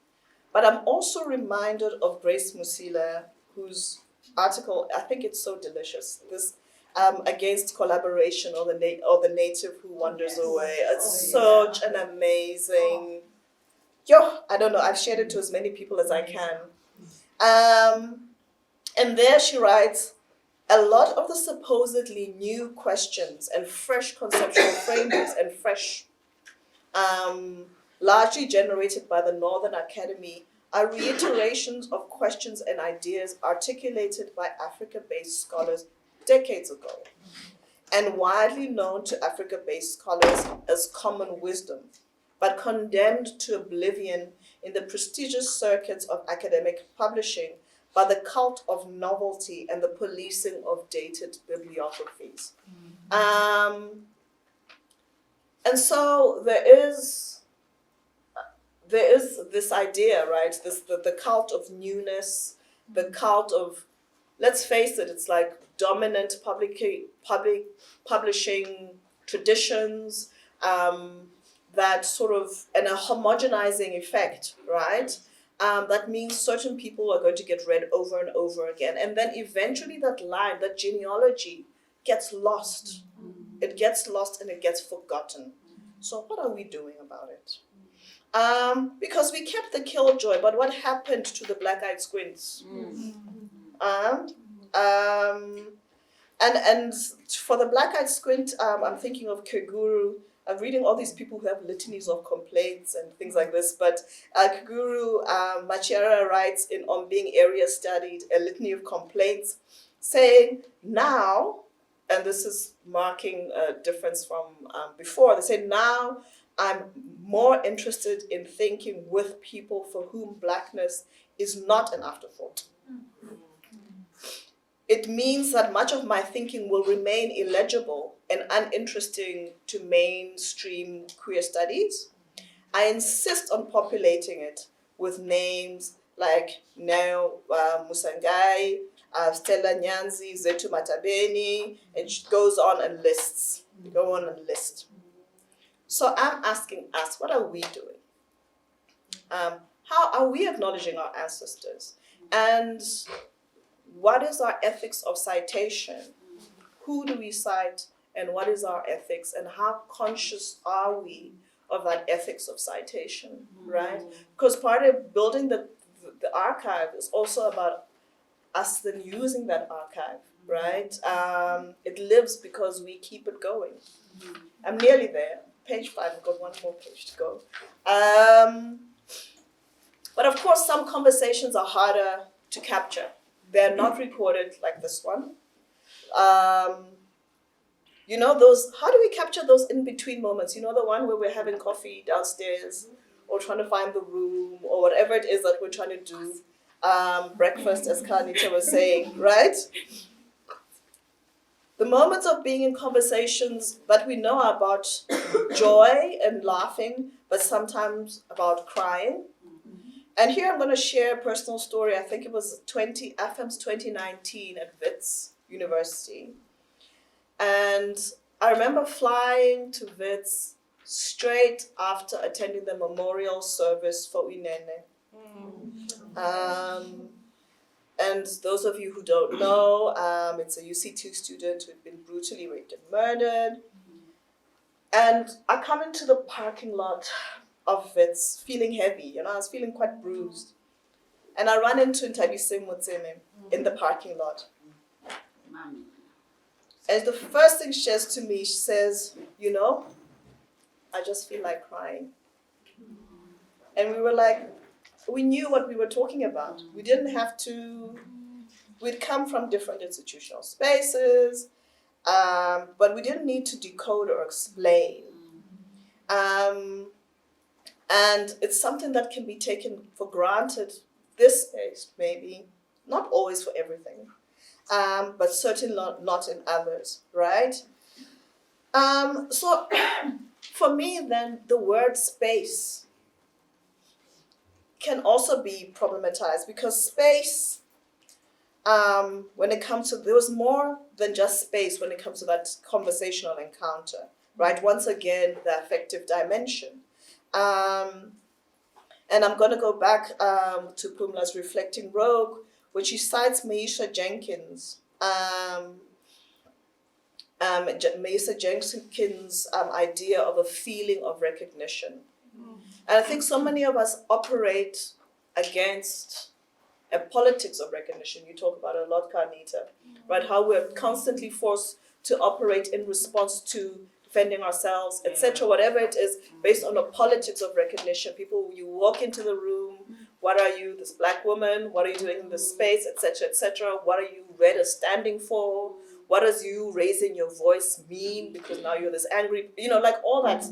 but I'm also reminded of Grace Musila, whose article, I think it's so delicious, this against collaboration or the native who wanders away. It's such an amazing, I don't know, I've shared it to as many people as I can. And there she writes, a lot of the supposedly new questions and fresh conceptual frameworks and fresh, largely generated by the Northern Academy, are reiterations of questions and ideas articulated by Africa-based scholars decades ago, and widely known to Africa-based scholars as common wisdom, but condemned to oblivion in the prestigious circuits of academic publishing by the cult of novelty and the policing of dated bibliographies. And so there is there is this idea, right? The cult of newness, the cult of, let's face it, it's like dominant publishing traditions, that sort of, and a homogenizing effect, right? That means certain people are going to get read over and over again. And then eventually that line, that genealogy gets lost. It gets lost and it gets forgotten. So what are we doing about it? Because we kept the killjoy, but what happened to the black-eyed squints? And for the black-eyed squint, I'm thinking of Keguru. I'm reading all these people who have litanies of complaints and things like this, but Keguru Machiara writes in On Being Area Studied, a litany of complaints, saying now, and this is marking a difference from before, they say now I'm more interested in thinking with people for whom blackness is not an afterthought. It means that much of my thinking will remain illegible and uninteresting to mainstream queer studies. I insist on populating it with names like Neo Musangai, Stella Nyanzi, Zetu Matabeni, and she goes on and lists. Go on and list. So I'm asking us, what are we doing? How are we acknowledging our ancestors? And what is our ethics of citation? Who do we cite, and what is our ethics, and how conscious are we of that ethics of citation, right? Because part of building the archive is also about us then using that archive, right? It lives because we keep it going. I'm nearly there. Page 5, I've got one more page to go. But of course, some conversations are harder to capture. They're not recorded like this one. You know, those, how do we capture those in-between moments? You know, the one where we're having coffee downstairs or trying to find the room or whatever it is that we're trying to do. Breakfast, as Kharnita was saying, right? The moments of being in conversations that we know are about joy and laughing, but sometimes about crying. And here I'm going to share a personal story. I think it was Afems 2019 at Wits University. And I remember flying to Wits straight after attending the memorial service for Uinene. And those of you who don't know, it's a UC2 student who had been brutally raped and murdered. And I come into the parking lot of Wits feeling heavy, you know, I was feeling quite bruised. And I run into Ntabise Motsene in the parking lot. And the first thing she says to me, she says, you know, I just feel like crying. And we were like, we knew what we were talking about. We didn't have to, we'd come from different institutional spaces, but we didn't need to decode or explain. And it's something that can be taken for granted this days, maybe, not always for everything, but certainly not in others, right? So for me then, the word space can also be problematized because space, when it comes to, there was more than just space when it comes to that conversational encounter, right? Once again, the affective dimension. And I'm going to go back to Pumla's Reflecting Rogue, which she cites Maisha Jenkins' idea of a feeling of recognition. And I think so many of us operate against a politics of recognition. You talk about it a lot, Kharnita, right? How we're constantly forced to operate in response to defending ourselves, etc., whatever it is, based on a politics of recognition. People, you walk into the room, what are you, this black woman? What are you doing in this space, etc., etc.? What are you read as standing for? What does you raising your voice mean? Because now you're this angry, you know, like all that.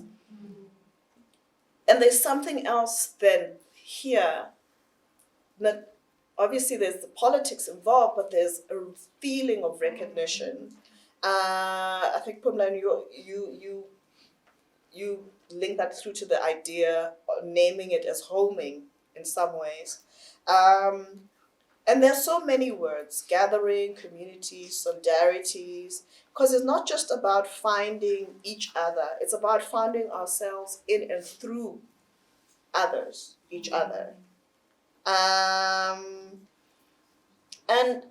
And there's something else then here. That obviously there's the politics involved, but there's a feeling of recognition. I think Pumla, you you link that through to the idea of naming it as homing in some ways. And there's so many words: gathering, community, solidarities, because it's not just about finding each other, it's about finding ourselves in and through others, each other. And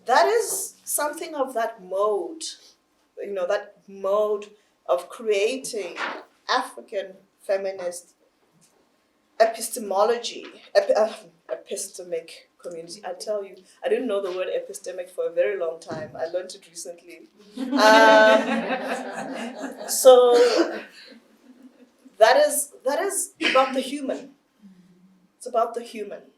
that is something of that mode, that mode of creating African feminist epistemology, epistemic community. I tell you, I didn't know the word epistemic for a very long time. I learned it recently. So that is about the human. It's about the human,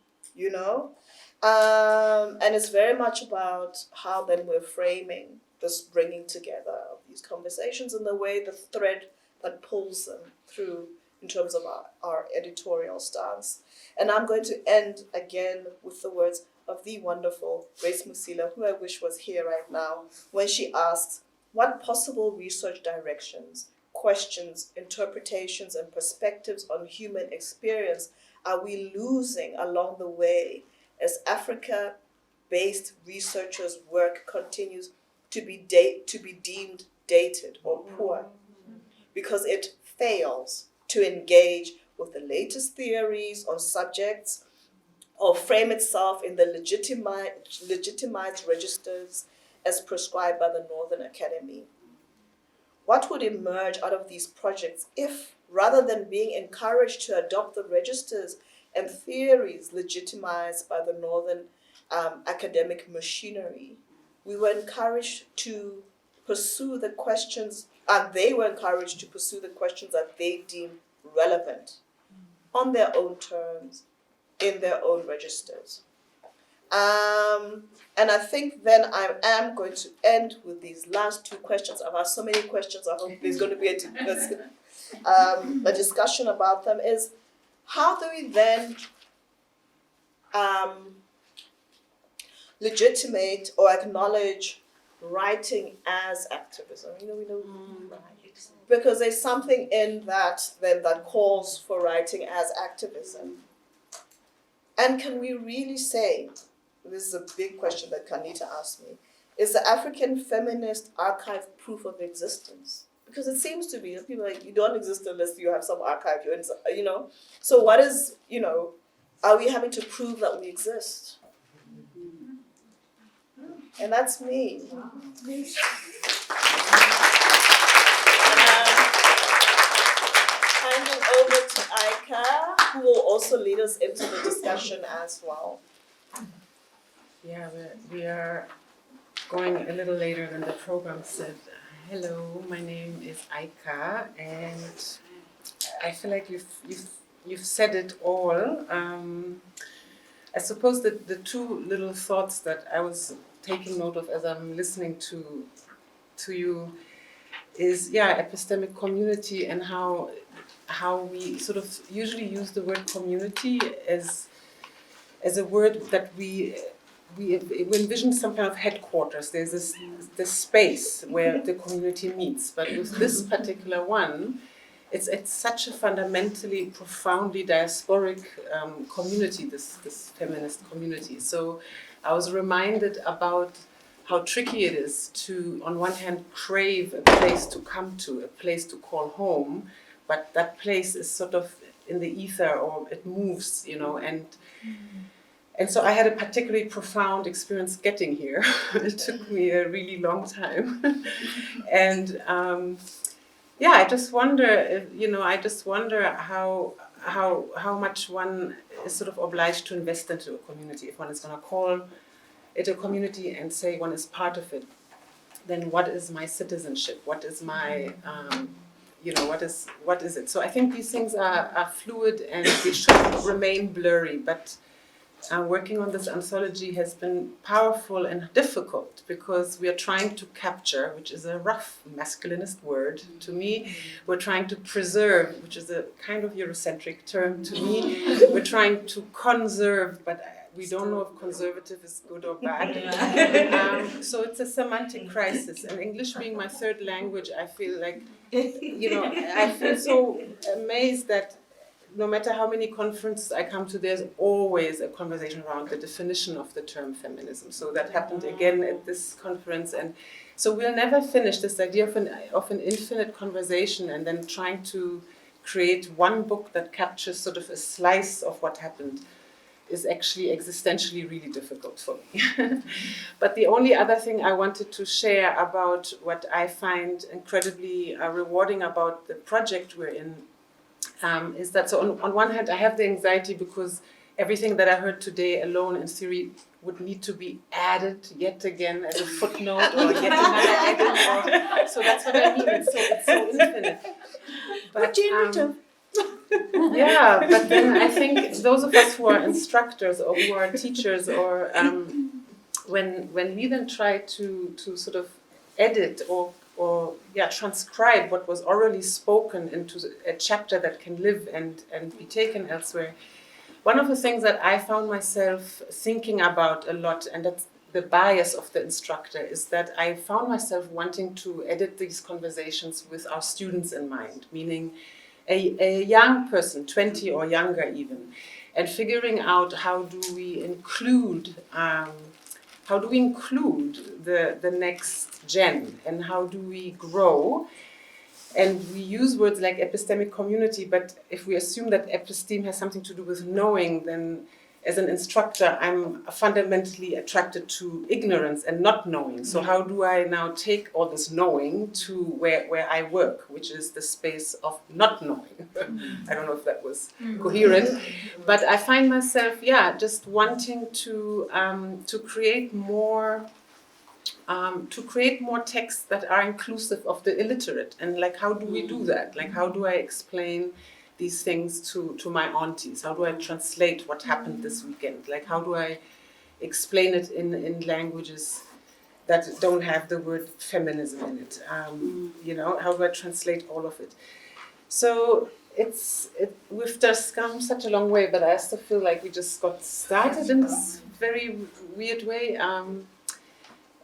and it's very much about how then we're framing this bringing together of these conversations and the way the thread that pulls them through in terms of our editorial stance. And I'm going to end again with the words of the wonderful Grace Musila, who I wish was here right now, when she asks, what possible research directions, questions, interpretations, and perspectives on human experience are we losing along the way as Africa-based researchers' work continues to be deemed dated or poor, because it fails to engage with the latest theories on subjects or frame itself in the legitimized registers as prescribed by the Northern Academy. What would emerge out of these projects if, rather than being encouraged to adopt the registers and theories legitimized by the Northern academic machinery, we were encouraged to pursue the questions, and they were encouraged to pursue the questions that they deem relevant on their own terms, in their own registers. And I think then I am going to end with these last two questions. I've asked so many questions, I hope there's going to be a discussion about them, is how do we then legitimate or acknowledge writing as activism? We know because there's something in that then that calls for writing as activism. And can we really say, this is a big question that Kharnita asked me, is the African feminist archive proof of existence? Because it seems to be, people are like, you don't exist unless you have some archive, So what is, are we having to prove that we exist? And that's me. Handing over to Aika, who will also lead us into the discussion as well.
Yeah, we are going a little later than the program said. Hello, my name is Aika, and I feel like you've said it all. I suppose that the two little thoughts that I was taking note of as I'm listening to you is, epistemic community, and how we sort of usually use the word community as a word that we envision some kind of headquarters. There's this space where the community meets, but with this particular one, it's such a fundamentally, profoundly diasporic community, this feminist community. So I was reminded about how tricky it is to, on one hand, crave a place to come to, a place to call home, but that place is sort of in the ether, or it moves, and so I had a particularly profound experience getting here. It took me a really long time. And I just wonder, how much one is sort of obliged to invest into a community. If one is going to call it a community and say one is part of it, then what is my citizenship? What is my, what is it? So I think these things are fluid and they should remain blurry, but working on this anthology has been powerful and difficult because we are trying to capture, which is a rough masculinist word to me. We're trying to preserve, which is a kind of Eurocentric term to me. We're trying to conserve, but we don't know if conservative is good or bad. So it's a semantic crisis. And English being my third language, I feel like, I feel so amazed that no matter how many conferences I come to, there's always a conversation around the definition of the term feminism. So that happened again at this conference. And so we'll never finish this idea of an infinite conversation and then trying to create one book that captures sort of a slice of what happened is actually existentially really difficult for me. But the only other thing I wanted to share about what I find incredibly rewarding about the project we're in is that, so on one hand, I have the anxiety because everything that I heard today alone in theory would need to be added yet again as a footnote or yet another edit. So that's what I mean, it's so infinite. But, yeah, but then I think those of us who are instructors or who are teachers or when we then try to sort of edit or transcribe what was orally spoken into a chapter that can live and be taken elsewhere. One of the things that I found myself thinking about a lot, and that's the bias of the instructor, is that I found myself wanting to edit these conversations with our students in mind, meaning a young person, 20 or younger even, and figuring out how do we include the next gen, and how do we grow? And we use words like epistemic community, but if we assume that episteme has something to do with knowing, then as an instructor, I'm fundamentally attracted to ignorance and not knowing. So how do I now take all this knowing to where I work, which is the space of not knowing? I don't know if that was coherent, but I find myself, just wanting to create more texts that are inclusive of the illiterate. And like, how do we do that? Like, how do I explain these things to my aunties? How do I translate what happened this weekend? Like, how do I explain it in languages that don't have the word feminism in it? How do I translate all of it? So we've just come such a long way, but I still feel like we just got started in this very weird way.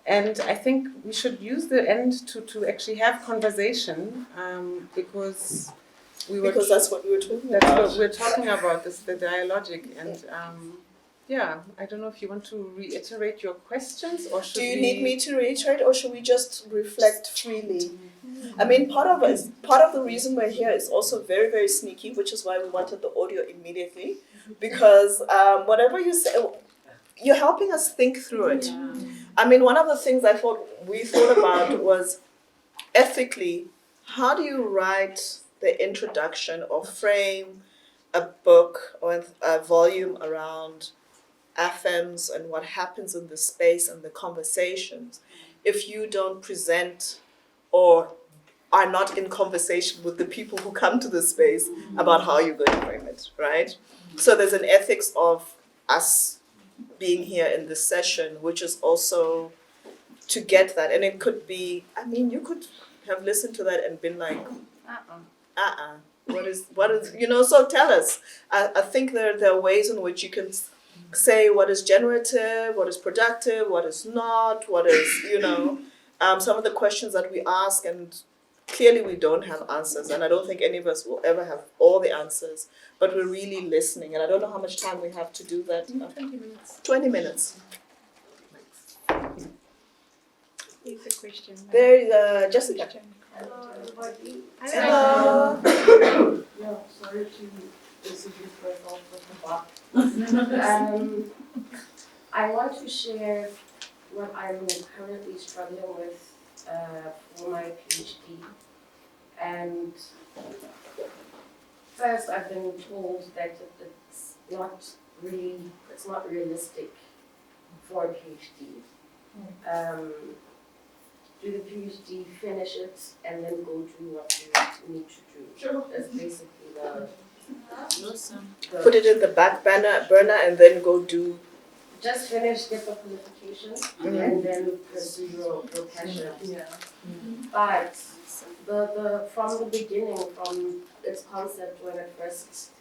And I think we should use the end to actually have conversation, because that's
what we were talking
about.
That's
what we're talking about, the dialogic. And I don't know if you want to reiterate your questions, or should
Do you need me to reiterate, or should we just reflect freely? I mean, part of the reason we're here is also very, very sneaky, which is why we wanted the audio immediately, because whatever you say, you're helping us think through it. I mean, one of the things we thought about was ethically, how do you write the introduction or frame a book or a volume around Afems and what happens in the space and the conversations if you don't present or are not in conversation with the people who come to the space about how you're going to frame it, right? So there's an ethics of us being here in this session, which is also to get that. And it could be, I mean, you could have listened to that and been like, what is, so tell us. I think there are ways in which you can say what is generative, what is productive, what is not, what is, some of the questions that we ask, and clearly we don't have answers, and I don't think any of us will ever have all the answers, but we're really listening, and I don't know how much time we have to do that.
20 minutes.
20 minutes.
Here's a question.
There is Jessica.
Hello, everybody.
Hello.
Yeah, sorry to introduce myself with the back. I want to share what I'm currently struggling with for my PhD. And first, I've been told that it's not realistic for a PhD. Do the PhD, finish it, and then go do what you need to do. Sure. That's basically the
Put it in the back burner and then go do.
Just finish, get the qualification, and then pursue your passion. Yeah. But from the beginning, from its concept when it first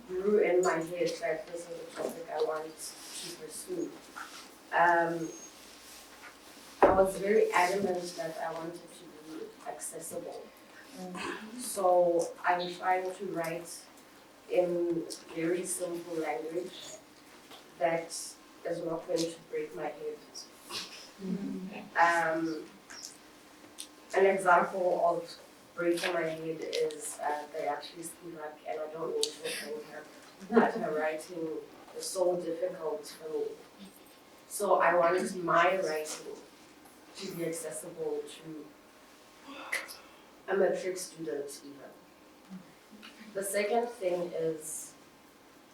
grew in my head that this is a topic I want to pursue. I was very adamant that I wanted to be accessible. So I'm trying to write in very simple language that is not going to break my head. An example of breaking my head is they actually speak like, and I don't mean to offend her, but her writing is so difficult for me. So I wanted my writing to be accessible to a matric student even. The second thing is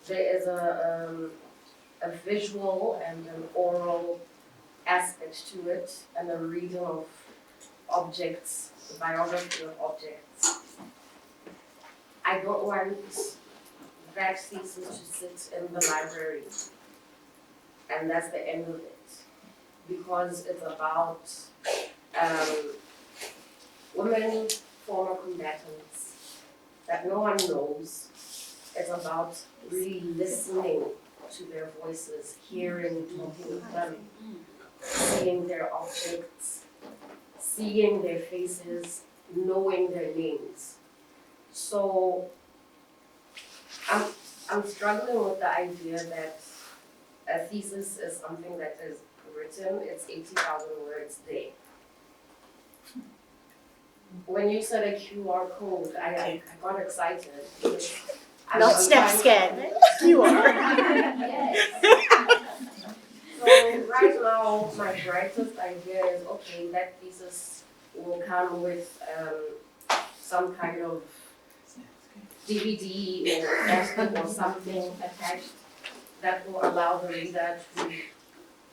there is a visual and an oral aspect to it, and a reading of objects, the biography of objects. I don't want that thesis to sit in the library, and that's the end of it, because it's about women, former combatants that no one knows. It's about really listening to their voices, hearing, talking with them, seeing their objects, seeing their faces, knowing their names. So I'm struggling with the idea that a thesis is something that is written, it's 80,000 words there. When you said a QR code, I got excited.
Not SnapScan. You are.
So right now, my brightest idea is, okay, that thesis will come with some kind of DVD or plastic or something attached that will allow the reader to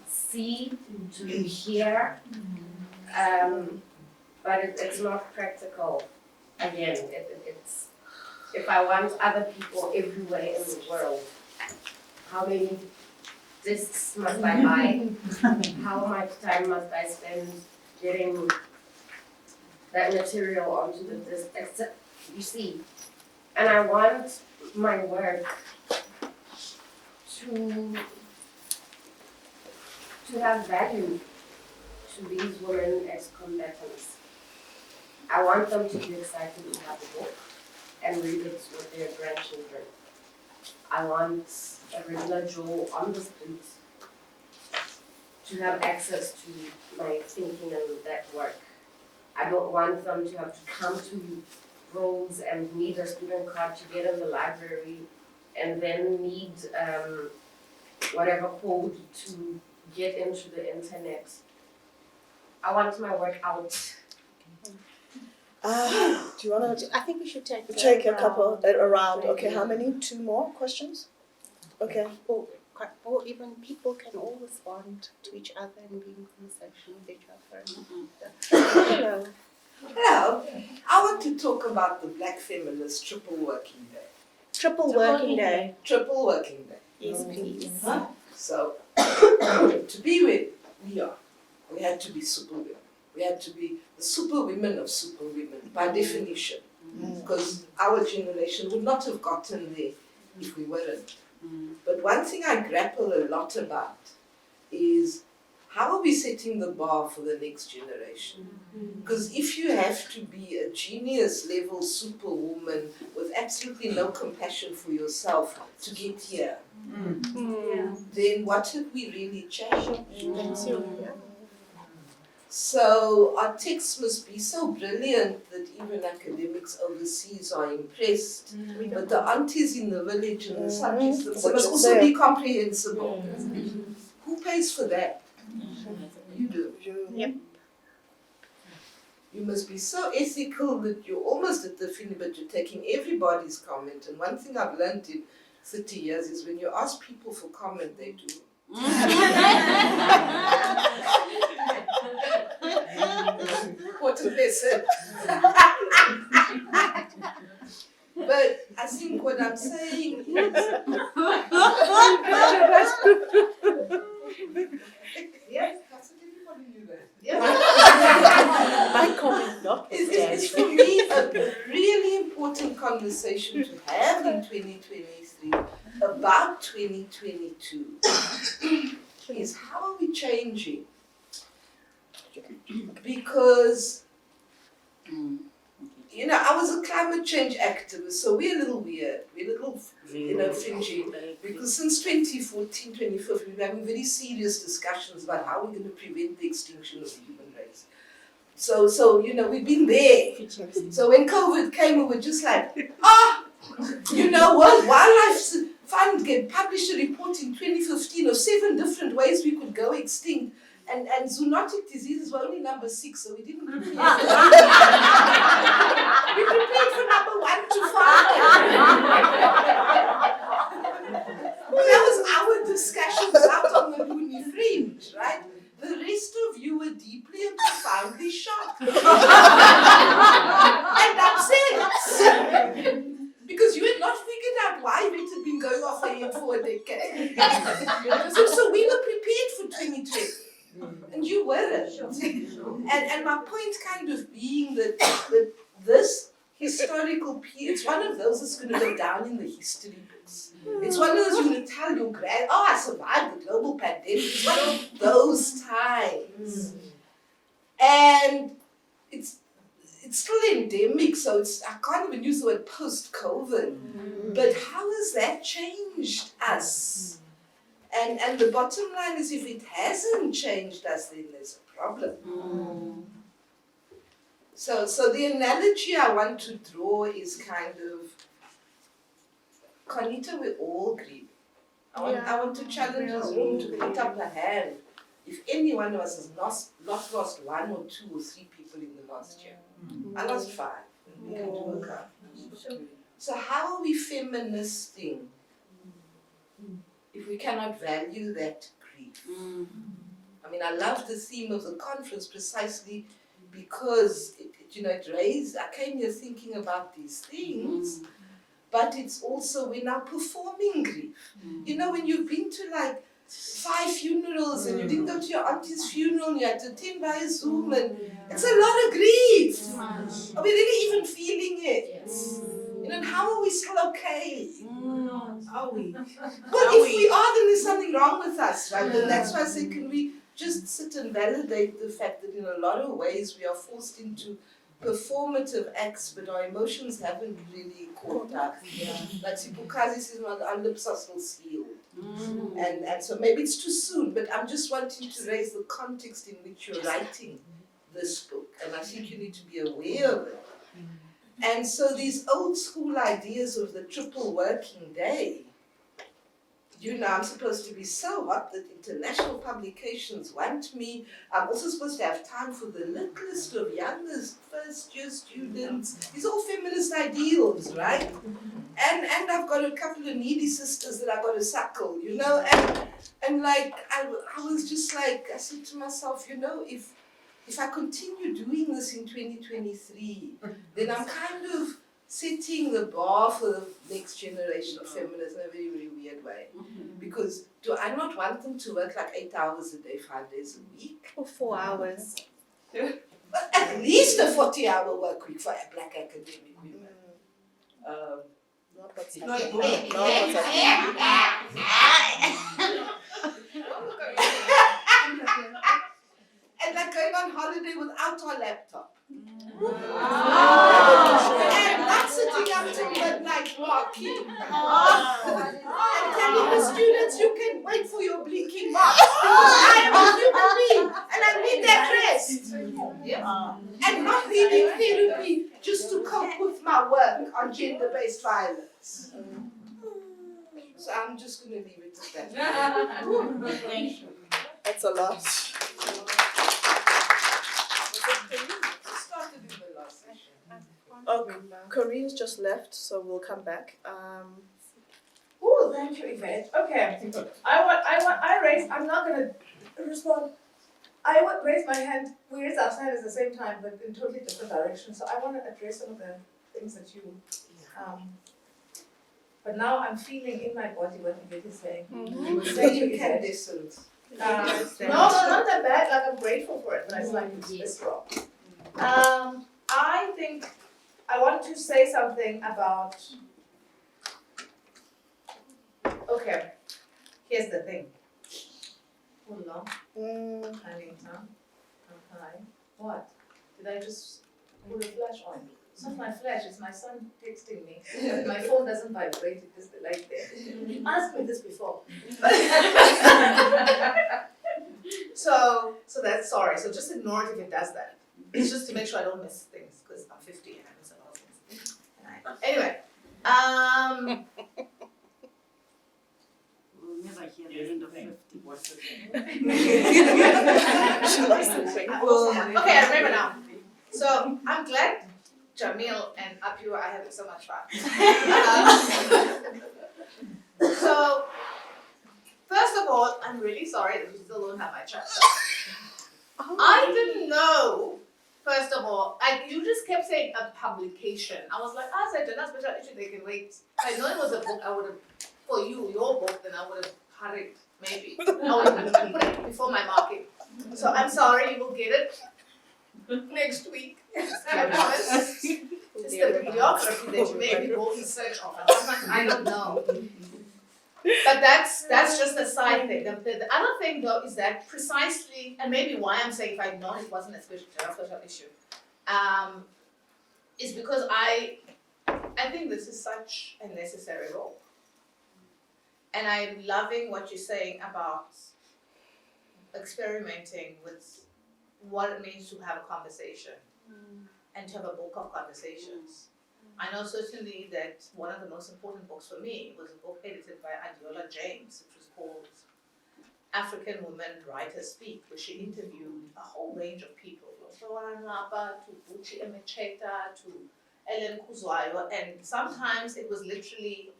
see, to hear, but it's not practical. Again, it's if I want other people everywhere in the world, how many discs must I buy? How much time must I spend getting that material onto the disc? Except, you see, and I want my work to have value to these women as combatants. I want them to be excited to have a book and read it with their grandchildren. I want a regular Joe on the street to have access to my thinking and that work. I don't want them to have to come to Rhodes and need a student card to get in the library and then need whatever code to get into the internet. I want my work out.
Do you want to
I think we should take
take a couple around? Okay, how many? 2 more questions? Okay.
Or even people can all respond to each other and be in conversation with each other. Hello.
Hello, I want to talk about the Black Feminist Triple Working Day.
Triple working day.
Triple Working Day.
Yes, please.
Huh? So, to be where we are, we had to be superwomen. We had to be the superwomen of superwomen, by definition. Because our generation would not have gotten there if we weren't. But one thing I grapple a lot about is how are we setting the bar for the next generation? Because if you have to be a genius level superwoman with absolutely no compassion for yourself to get here, then what have we really changed? So our texts must be so brilliant that even academics overseas are impressed. But the aunties in the village and the subjects must also be comprehensible. Who pays for that? You do.
Yep.
You must be so ethical that you're almost at the finish, but you're taking everybody's comment. And one thing I've learned in 30 years is when you ask people for comment, they do. What a lesson. But I think what I'm saying is yes, everybody knew that. Yes.
My comment not
It's for me a really important conversation to have in 2023 2022 is how are we changing? Because, you know, I was a climate change activist, so we're a little weird. We're a little, you know, fringy. Because since 2014, 2015, we've been having very serious discussions about how we're going to prevent the extinction of the human race. So you know, we've been there. So when COVID came, we were just like, you know, World Wildlife Fund published a report in 2015 of 7 different ways we could go extinct. And zoonotic diseases were only number 6, so we didn't prepare. We prepared for number 1 to 5. That was our discussions out on the Looney Fringe, right? The rest of you were deeply and profoundly shocked. And upset. Because you had not figured out why it had been going off ahead for a decade. So we were prepared for 2020. And you weren't. And my point kind of being that this historical period, it's one of those that's going to go down in the history books. It's one of those you're going to tell your I survived the global pandemic. It's one of those times. And it's still endemic, so I can't even use the word post-COVID. But how has that changed us? And the bottom line is, if it hasn't changed us, then there's a problem. So the analogy I want to draw is kind of, Kharnita, we're all grieving. I want to challenge this room to put up a hand if any one of us has lost 1 or 2 or 3 people in the last year. I lost 5. We can do a count. So how are we feministing if we cannot value that grief? I mean, I love the theme of the conference precisely because it raised, I came here thinking about these things, but it's also we're now performing grief. You know, when you've been to like 5 funerals and you didn't go to your auntie's funeral and you had to attend by a Zoom, and it's a lot of grief. Are we really even feeling it? You know, and how are we still okay?
Are we?
Well, if we are, then there's something wrong with us, right? And that's why I say, can we just sit and validate the fact that in a lot of ways we are forced into performative acts, but our emotions haven't really caught up. Like Sipukazi says, our lips are still sealed. And so maybe it's too soon, but I'm just wanting to raise the context in which you're writing this book, and I think you need to be aware of it. And so these old school ideas of the triple working day, you know, I'm supposed to be so hot that international publications want me. I'm also supposed to have time for the littlest of youngest first-year students. These are all feminist ideals, right? And I've got a couple of needy sisters that I've got to suckle, you know? And like, I was just like, I said to myself, you know, if I continue doing this in 2023, then I'm kind of setting the bar for the next generation of feminists in a very, very weird way. Because do I not want them to work like 8 hours a day, 5 days a week?
For 4 hours.
But at least a 40-hour work week for Black academic women. And like going on holiday without our laptop. And not sitting up till midnight walking. And telling the students you can wait for your blinking marks because I am a human being and I need that rest. And not needing therapy just to cope with my work on gender-based violence. So I'm just going to leave it at that.
That's a lot. Oh, Corinne's just left, so we'll come back.
Oh, thank you, Yvette. Okay. I'm not going to respond. I would raise my hand. We raise our hand at the same time, but in totally different directions. So I want to address some of the things that you, but now I'm feeling in my body what Yvette is saying.
Thank you, Candice.
No, not that bad. Like, I'm grateful for it, but it's like it's wrong. I think I want to say something about. Okay, here's the thing. Hold on.
Mm.
Kharnita. Okay. What? Did I just put a flash on? It's not my flash, it's my son texting me. My phone doesn't vibrate, it is the light there. You asked me this before. So that's sorry. So just ignore it if it does that. It's just to make sure I don't miss things because I'm 50 and I miss a lot of things. Anyway,
We'll never hear the end of 50.
She loves the thing.
okay, I remember now. So I'm glad Jamil and Apu are having so much fun. So first of all, I'm really sorry that you still don't have my chapter. I didn't know. First of all, you just kept saying a publication. I was like, I said, not special issue, they can wait. If I know it was a book, I would have, for you, your book, then I would have hurried, maybe. I would have put it before my marking. So I'm sorry, you will get it next week. I promise. It's the bibliography that you maybe go in search of. And sometimes I don't know. But that's just a side thing. The other thing though is that precisely, and maybe why I'm saying if I'd known it wasn't a special issue, is because I think this is such a necessary role. And I'm loving what you're saying about experimenting with what it means to have a conversation and to have a book of conversations. I know certainly that one of the most important books for me was a book edited by Adiola James, which was called African Women Writers Speak, where she interviewed a whole range of people, from Napa to Buchi Emecheta to Ellen Kuzwayo, and sometimes it was literally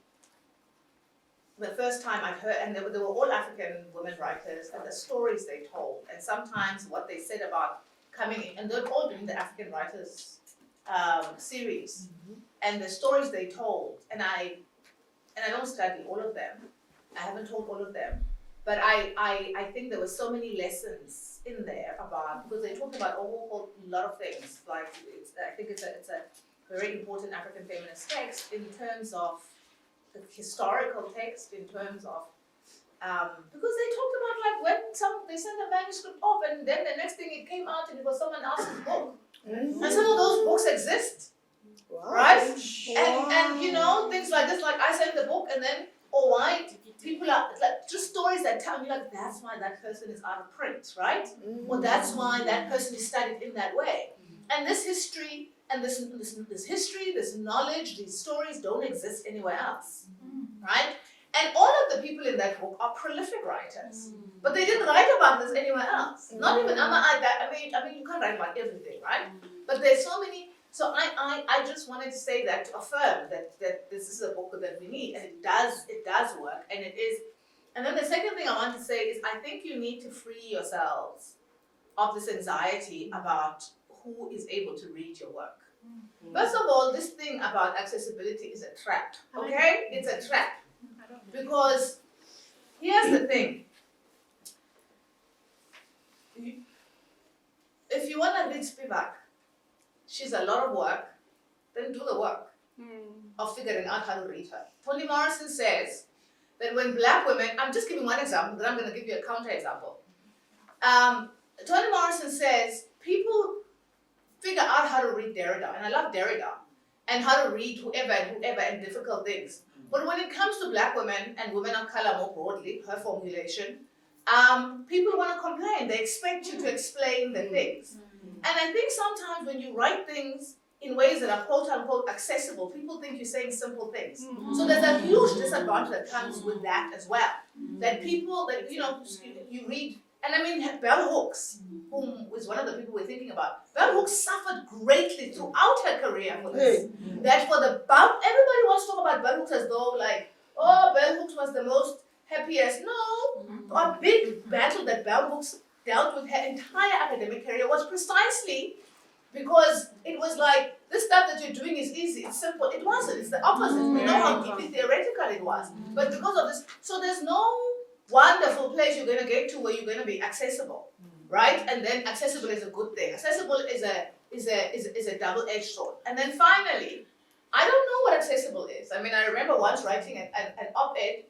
the first time I've heard, and they were all African women writers, and the stories they told, and sometimes what they said about coming in, and they've all been the African Writers series, and the stories they told, and I don't study all of them, I haven't told all of them, but I think there were so many lessons in there about, because they talked about a whole lot of things, like I think it's a very important African feminist text in terms of the historical text, in terms of because they talked about like when they sent a manuscript off and then the next thing it came out and it was someone else's book. And some of those books exist.
Wow.
Right? And you know, things like this, like I sent the book and then why people are like just stories that tell me like that's why that person is out of print, right? Or that's why that person is studied in that way. And this history and this history, this knowledge, these stories don't exist anywhere else. Right? And all of the people in that book are prolific writers. But they didn't write about this anywhere else. Not even I mean you can't write about everything, right? But there's so many. So I just wanted to say that to affirm that this is a book that we need, and it does work, and it is. And then the second thing I want to say is I think you need to free yourselves of this anxiety about who is able to read your work. First of all, this thing about accessibility is a trap, okay? It's a trap. Because here's the thing. If you want to read Spivak, she's a lot of work, then do the work of figuring out how to read her. Toni Morrison says that when black women, I'm just giving one example, then I'm going to give you a counter example. Toni Morrison says people figure out how to read Derrida, and I love Derrida, and how to read whoever and difficult things. But when it comes to black women and women of color more broadly, her formulation, people want to complain. They expect you to explain the things. And I think sometimes when you write things in ways that are quote unquote accessible, people think you're saying simple things. So there's a huge disadvantage that comes with that as well. That people, that you read, and I mean Bell Hooks, whom is one of the people we're thinking about. Bell Hooks suffered greatly throughout her career for this. That for the everybody wants to talk about Bell Hooks as though like, oh, Bell Hooks was the most happiest. No, a big battle that Bell Hooks dealt with her entire academic career was precisely because it was like, this stuff that you're doing is easy, it's simple. It wasn't, it's the opposite. We know how deeply theoretical it was. But because of this, so there's no wonderful place you're going to get to where you're going to be accessible, right? And then accessible is a good thing. Accessible is a double-edged sword. And then finally, I don't know what accessible is. I mean, I remember once writing an op-ed,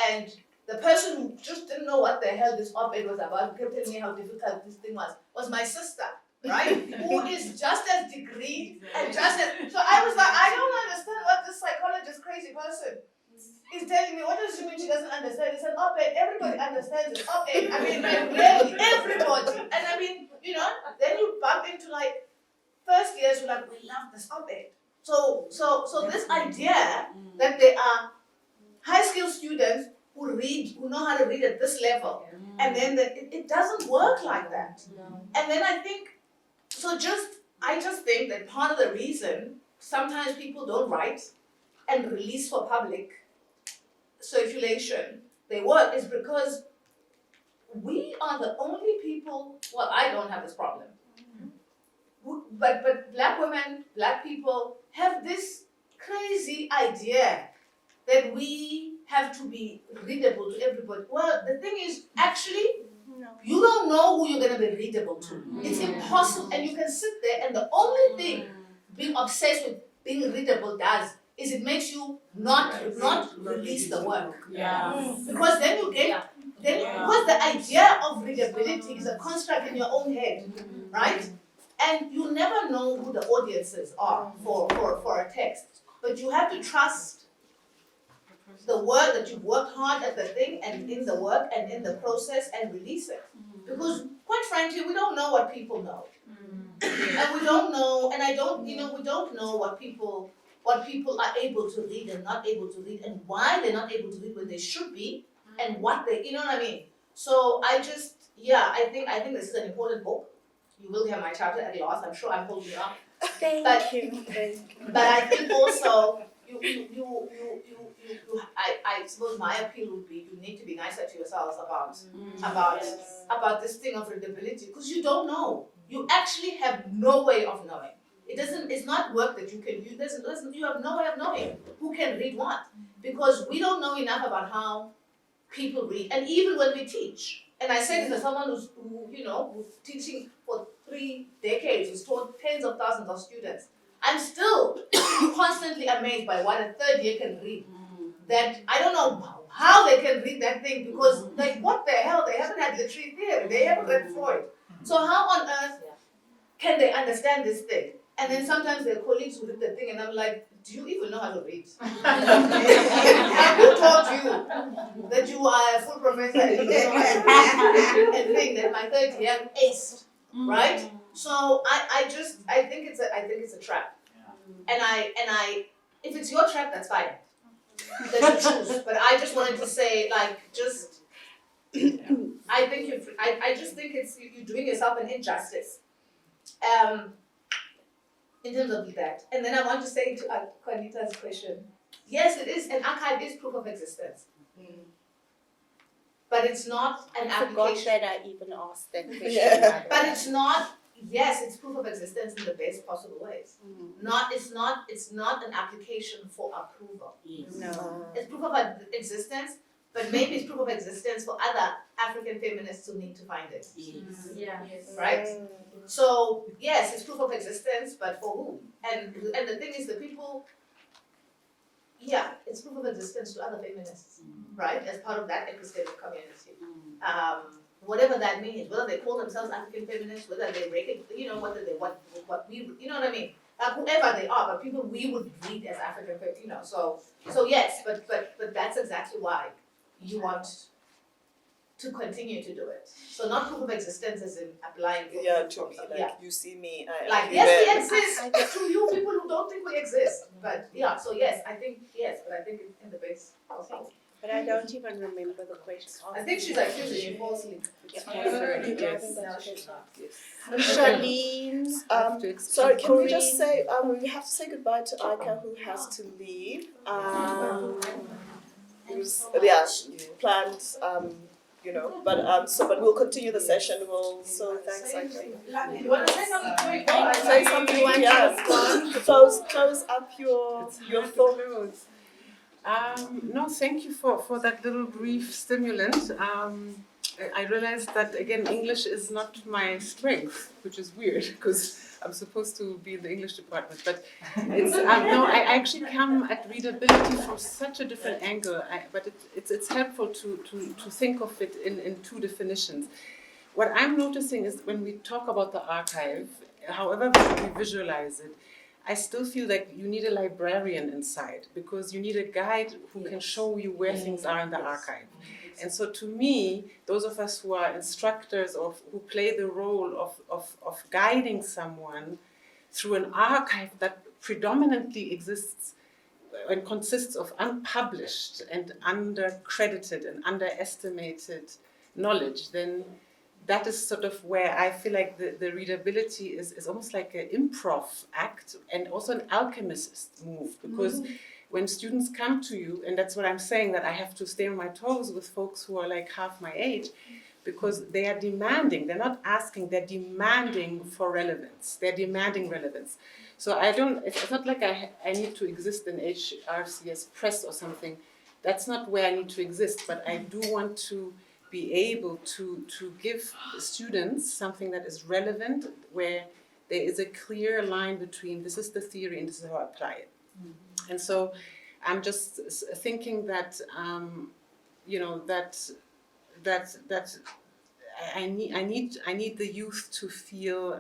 and the person who just didn't know what the hell this op-ed was about, kept telling me how difficult this thing was my sister, right? Who is just as degreed and just as, so I was like, I don't understand what this psychologist crazy person is telling me. What does she mean she doesn't understand? It's an op-ed, everybody understands an op-ed. I mean, like, really, everybody. And I mean, you know, then you bump into like, first years, you're like, we love this op-ed. So this idea that there are high skill students who know how to read at this level, and then it doesn't work like that. And then I just think that part of the reason sometimes people don't write and release for public circulation their work is because we are the only people, well, I don't have this problem, but black women, black people have this crazy idea that we have to be readable to everybody. Well, the thing is, actually, you don't know who you're going to be readable to. It's impossible, and you can sit there, and the only thing being obsessed with being readable does is it makes you not release the work. Because then you get, because the idea of readability is a construct in your own head, right? And you never know who the audiences are for a text. But you have to trust the word that you've worked hard at the thing and in the work and in the process and release it. Because quite frankly, we don't know what people know. And we don't know, and we don't know what people are able to read and not able to read, and why they're not able to read when they should be, and what they, you know what I mean? So I think this is an important book. You will hear my chapter at last. I'm sure I'm holding up.
Thank you.
But I think also I suppose my appeal would be you need to be nicer to yourselves about this thing of readability, because you don't know. You actually have no way of knowing. It's not work that you can use. You have no way of knowing who can read what, because we don't know enough about how people read. And even when we teach, and I say this as someone who's teaching for 3 decades, who's taught tens of thousands of students, I'm still constantly amazed by what a third year can read. That I don't know how they can read that thing, because like, what the hell? They haven't had literary theory. They haven't read Freud. So how on earth can they understand this thing? And then sometimes their colleagues will read the thing, and I'm like, do you even know how to read? Who taught you that you are a full professor and and think that my third year aced, right? So I think it's a trap. And I if it's your trap, that's fine. That you choose. But I just wanted to say, like, I just think you're doing yourself an injustice. In terms of that. And then I want to say to Kharnita's question, yes, it is, an archive is proof of existence. But it's not an
I forgot
application.
that I even asked that question.
But it's not, yes, it's proof of existence in the best possible ways. It's not an application for approval.
No.
It's proof of existence, but maybe it's proof of existence for other African feminists who need to find it. Right? So yes, it's proof of existence, but for whom? And the thing is, the people, it's proof of existence to other feminists, right? As part of that epistemic community. Whatever that means, whether they call themselves African feminists, whether they whether they what we, you know what I mean? Whoever they are, but people we would read as African feminists, So yes, but that's exactly why you want to continue to do it. So not proof of existence as in applying for
To me, like, you see me,
yes, we exist. To you people who don't think we exist. But so yes, I think in the base also.
But I don't even remember the question.
I think she's accusing you falsely.
Charlene.
Sorry, can we just say we have to say goodbye to Aika, who has to leave. Planned. But we'll continue the session. Thanks, Aika.
You want to say something?
Say something. Close up your thoughts.
No, thank you for that little brief stimulant. I realized that, again, English is not my strength, which is weird, because I'm supposed to be in the English department, but it's no. I actually come at readability from such a different angle. But it's helpful to think of it in two definitions. What I'm noticing is when we talk about the archive, however we visualize it, I still feel like you need a librarian inside because you need a guide who can show you where things are in the archive. And so to me, those of us who are instructors or who play the role of guiding someone through an archive that predominantly exists and consists of unpublished and undercredited and underestimated knowledge, then that is sort of where I feel like the readability is almost like an improv act and also an alchemist move, because when students come to you, and that's what I'm saying, that I have to stay on my toes with folks who are like half my age, because they are demanding, they're not asking, they're demanding for relevance. They're demanding relevance. So it's not like I need to exist in HRCS Press or something. That's not where I need to exist, but I do want to be able to give students something that is relevant, where there is a clear line between this is the theory and this is how I apply it. And so I'm just thinking that, that I need the youth to feel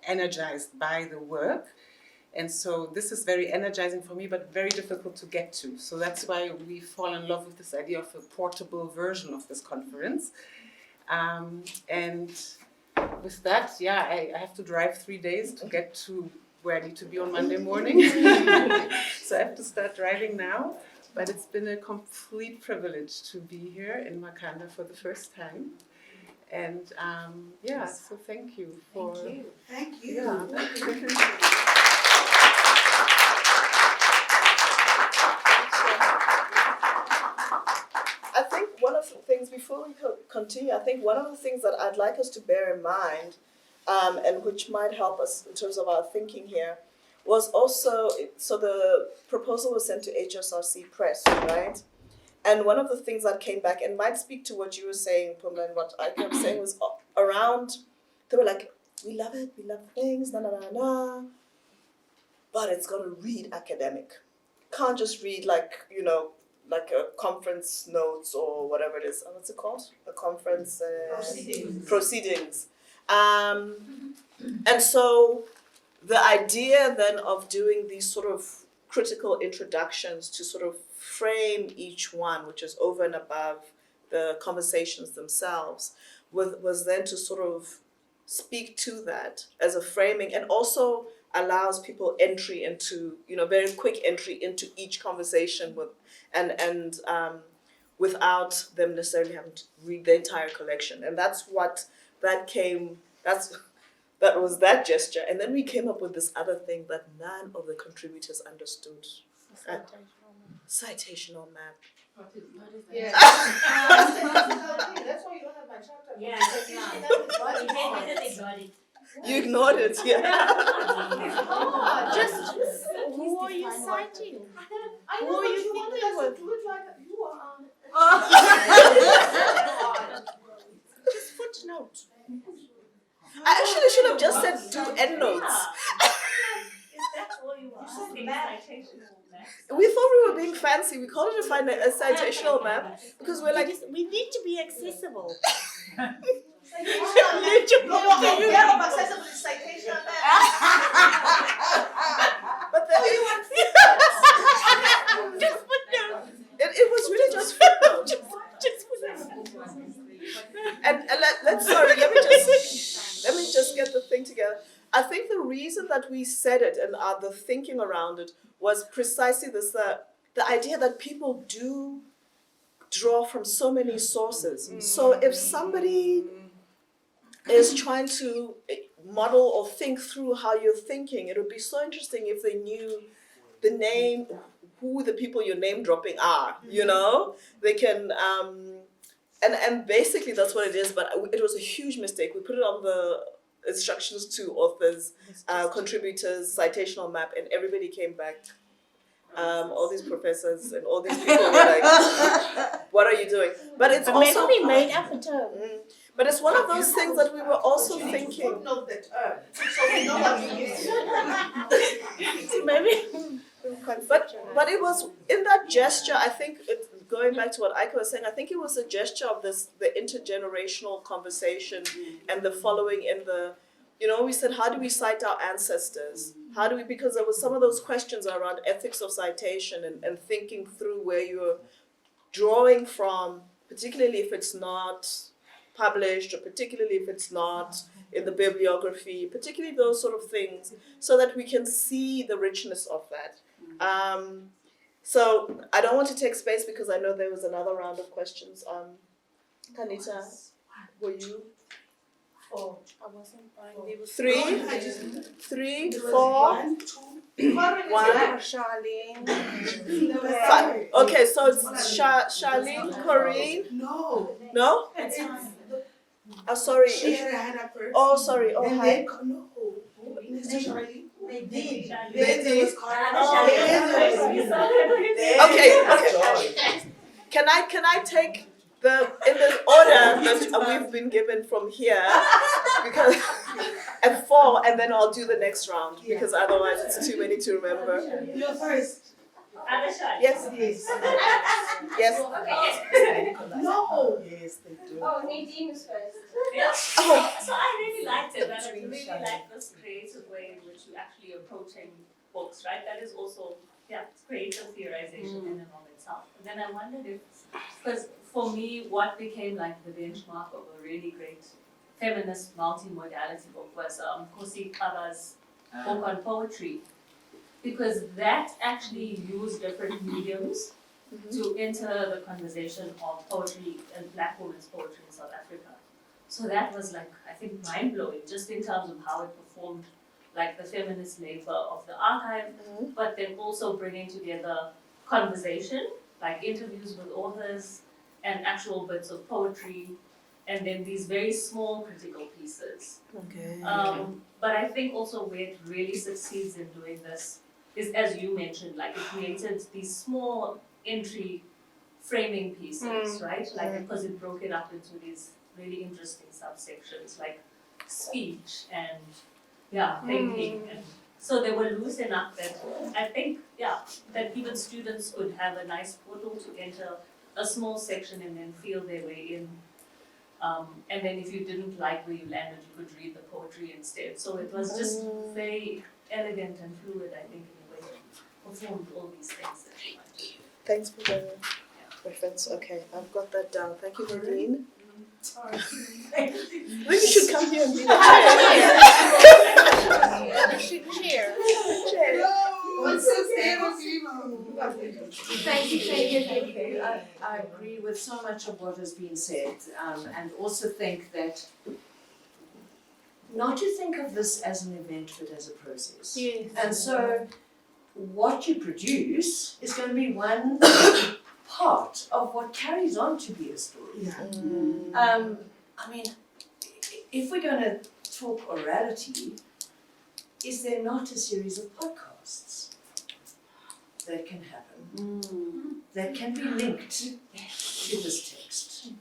energized by the work. And so this is very energizing for me, but very difficult to get to. So that's why we fall in love with this idea of a portable version of this conference. And with that, I have to drive 3 days to get to where I need to be on Monday morning. So I have to start driving now. But it's been a complete privilege to be here in Makanda for the first time. And so thank you for...
Thank you.
Yeah.
I think one of the things, before we continue, I think one of the things that I'd like us to bear in mind, and which might help us in terms of our thinking here, was also, so the proposal was sent to HSRC Press, right? And one of the things that came back, and might speak to what you were saying, Pumla, and what I kept saying, was around, they were like, we love it, we love things, but it's got to read academic. Can't just read like a conference notes or whatever it is. What's it called? A conference proceedings. And so the idea then of doing these sort of critical introductions to sort of frame each one, which is over and above the conversations themselves, was then to sort of speak to that as a framing, and also allows people entry into, very quick entry into each conversation and without them necessarily having to read the entire collection. And that's what that was that gesture. And then we came up with this other thing that none of the contributors understood. Citational map.
Yeah. That's why you don't have my chapter.
Yeah, that's not.
You ignored it, yeah.
Just who are you citing?
I
Who
know,
are
but
you
you wanted
thinking
us
with?
to do it like you are.
Just footnote.
I actually should have just said do endnotes.
That's all you want.
We thought we were being fancy. We called it a citational map because we're like,
We need to be accessible.
Accessible is citation.
but then
Just footnote.
it was really just footnote.
Just footnote.
And let me just get the thing together. I think the reason that we said it and the thinking around it was precisely this, the idea that people do draw from so many sources. So if somebody is trying to model or think through how you're thinking, it would be so interesting if they knew the name, who the people you're name dropping are, They can, and basically that's what it is, but it was a huge mistake. We put it on the instructions to authors, contributors, citational map, and everybody came back. All these professors and all these people were like, what are you doing? But it's
But
also...
maybe we made up a term.
But it's one of those things that we were also
You need to
thinking.
footnote the term, so we know what it is.
So maybe. But it was in that gesture, I think, going back to what Aika was saying, I think it was a gesture of the intergenerational conversation and the following in the, we said, how do we cite our ancestors? How do we, because there was some of those questions around ethics of citation and thinking through where you're drawing from, particularly if it's not published or particularly if it's not in the bibliography, particularly those sort of things, so that we can see the richness of that. So I don't want to take space because I know there was another round of questions. Kharnita, were you?
I wasn't fine. There was
3, 4, 1.
Charlene.
5. Okay, so it's Charlene, Corinne.
No.
No?
It's
Oh, sorry.
She had a hand up first.
Oh, sorry. Oh,
And
hi.
then, no.
They did.
Then there was
Oh. Okay. Can I take in the order that we've been given from here, because at 4, and then I'll do the next round because otherwise it's too many to remember.
You're first.
Yes. Yes.
No. Yes, they do.
Oh, Nadine is first.
Oh.
So I really liked it, and I really like this creative way in which you're actually approaching books, right? That is also, it's creative theorization in and of itself. And then I wondered if, because for me, what became like the benchmark of a really great feminist multimodality book was Kosi Kaba's book on poetry, because that actually used different mediums to enter the conversation of poetry and Black women's poetry in South Africa. So that was like, I think, mind-blowing, just in terms of how it performed like the feminist labor of the archive, but then also bringing together conversation, like interviews with authors and actual bits of poetry, and then these very small critical pieces.
Okay.
But I think also where it really succeeds in doing this is, as you mentioned, like it created these small entry framing pieces, right? Like because it broke it up into these really interesting subsections, like speech and thinking, and so they were loose enough that I think that even students could have a nice portal to enter a small section and then feel their way in. And then if you didn't like where you landed, you could read the poetry instead. So it was just very elegant and fluid, I think, in the way it performed all these things that you might do.
Thanks for the reference. Okay, I've got that down. Thank you, Nadine. I think you should come here and be the
Cheers.
Thank you. I agree with so much of what has been said, and also think that not to think of this as an event but as a process.
Yes.
And so what you produce is going to be one part of what carries on to be a story. I mean, if we're going to talk orality, is there not a series of podcasts that can happen, that can be linked to this text,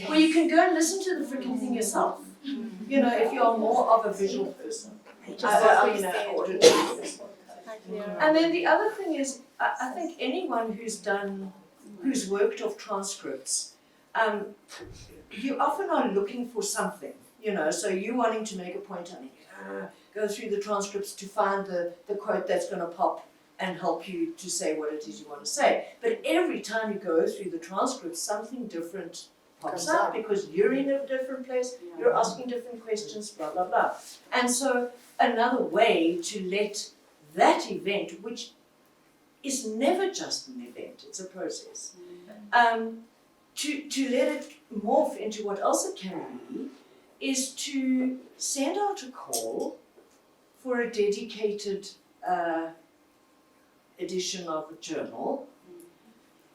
where you can go and listen to the freaking thing yourself? You know, if you're more of a visual person, I mean, an auditory person. And then the other thing is, I think anyone who's worked off transcripts, you often are looking for something, you know, so you're wanting to make a point on it, go through the transcripts to find the quote that's going to pop and help you to say what it is you want to say. But every time you go through the transcripts, something different pops up because you're in a different place, you're asking different questions, blah, blah, blah. And so another way to let that event, which is never just an event, it's a process, to let it morph into what else it can be, is to send out a call for a dedicated edition of a journal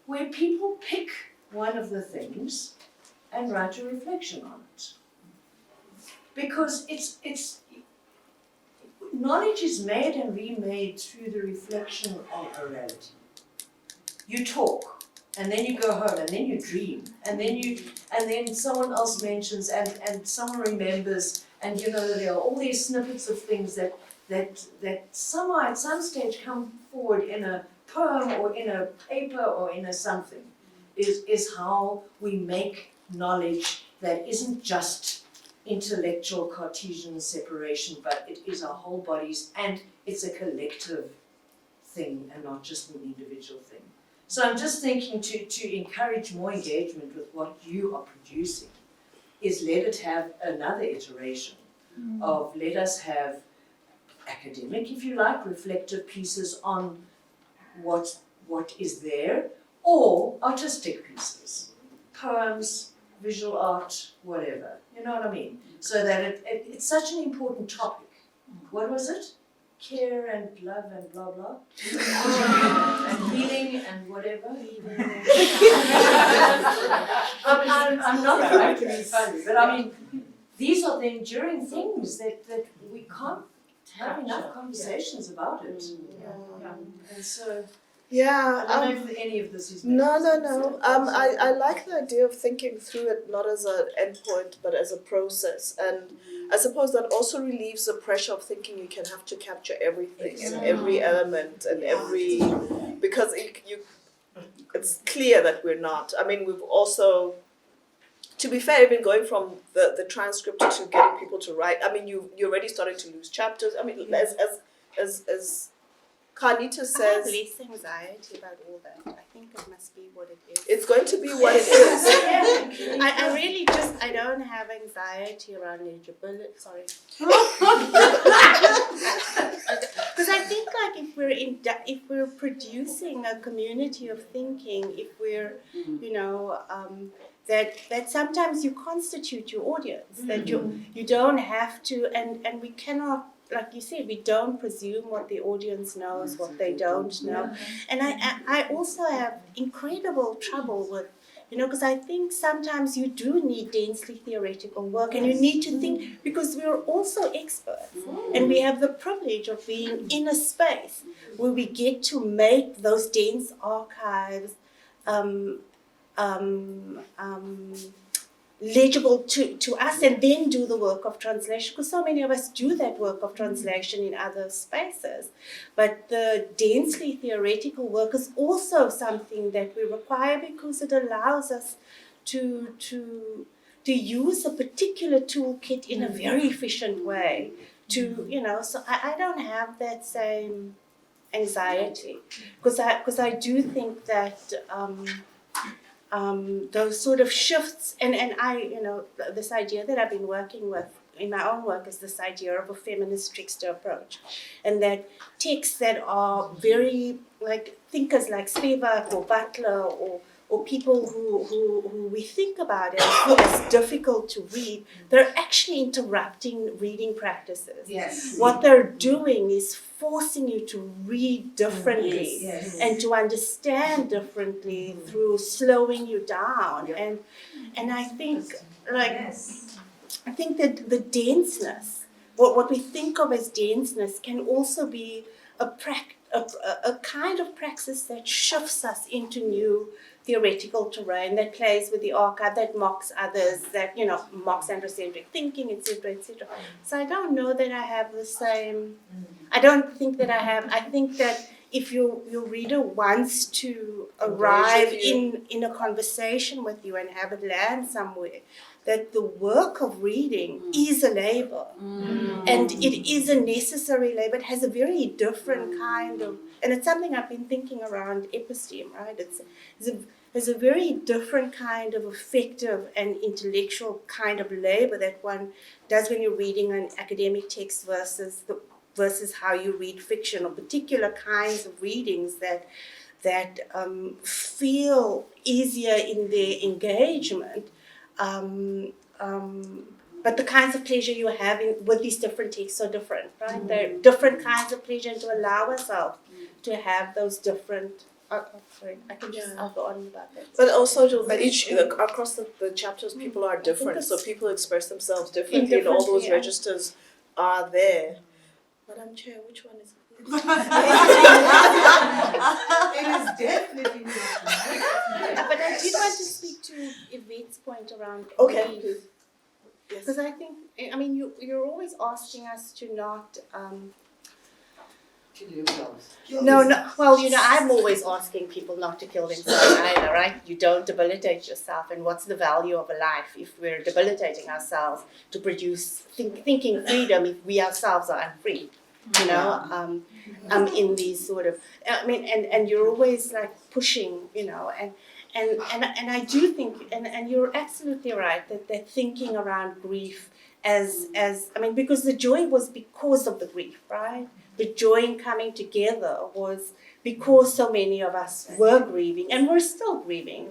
where people pick one of the things and write a reflection on it. Because it's knowledge is made and remade through the reflection of orality. You talk, and then you go home, and then you dream, and then someone else mentions, and someone remembers, and there are all these snippets of things that somehow at some stage come forward in a poem or in a paper or in a something, is how we make knowledge that isn't just intellectual Cartesian separation, but it is our whole bodies, and it's a collective thing and not just an individual thing. So I'm just thinking to encourage more engagement with what you are producing is let it have another iteration of let us have academic, if you like, reflective pieces on what is there, or artistic pieces, poems, visual art, whatever. You know what I mean? So that it's such an important topic. What was it? Care and love and blah blah. And healing and whatever. I'm not trying to be funny, but I mean, these are the enduring things that we can't have enough conversations about it. And so
Yeah.
I don't know if any of this is
No. I like the idea of thinking through it not as an endpoint but as a process, and I suppose that also relieves the pressure of thinking you can have to capture everything and every element and every, because it's clear that we're not. I mean, we've also, to be fair, even going from the transcript to getting people to write. I mean, you're already starting to lose chapters. I mean, as Kharnita
I have
says,
less anxiety about all that. I think it must be what it is.
it's going to be what it is.
I really I don't have anxiety around legibility. Sorry. Because I think like if we're producing a community of thinking, if we're, that sometimes you constitute your audience, that you don't have to, and we cannot, like you said, we don't presume what the audience knows, what they don't know. And I also have incredible trouble with, because I think sometimes you do need densely theoretical work, and you need to think, because we're also experts, and we have the privilege of being in a space where we get to make those dense archives legible to us, and then do the work of translation, because so many of us do that work of translation in other spaces. But the densely theoretical work is also something that we require, because it allows us to use a particular toolkit in a very efficient way. So I don't have that same anxiety, because I do think that those sort of shifts, and I, this idea that I've been working with in my own work is this idea of a feminist trickster approach, and that texts that are very, like, thinkers like Spivak or Butler or people who we think about as difficult to read, they're actually interrupting reading practices.
Yes.
What they're doing is forcing you to read differently and to understand differently through slowing you down. And I think, I think that the denseness, what we think of as denseness, can also be a kind of praxis that shifts us into new theoretical terrain, that plays with the archive, that mocks others, that mocks androcentric thinking, etc., etc. So I don't know that I have the same. I don't think that I have. I think that if your reader wants to arrive in a conversation with you and have it land somewhere, that the work of reading is a labor, and it is a necessary labor. It has a very different kind of, and it's something I've been thinking around episteme, right? It's a very different kind of effective and intellectual kind of labor that one does when you're reading an academic text versus how you read fiction, or particular kinds of readings that feel easier in their engagement. But the kinds of pleasure you're having with these different texts are different, right? There are different kinds of pleasure, and to allow ourselves to have those different. Sorry, I'll go on about that.
But also, across the chapters, people are different, so people express themselves differently, and all those registers are there. Madam Chair, which one is it?
It is definitely not.
But I did want to speak to Yvette's point around
Okay.
grief. Because I think, I mean, you're always asking us to not,
Kill yourselves.
no, well, you know, I'm always asking people not to kill themselves either, right? You don't debilitate yourself, and what's the value of a life if we're debilitating ourselves to produce thinking freedom if we ourselves are unfree, you know? In these sort of, I mean, and you're always like pushing, you know, and I do think, and you're absolutely right that thinking around grief as I mean, because the joy was because of the grief, right? The joy in coming together was because so many of us were grieving, and we're still grieving,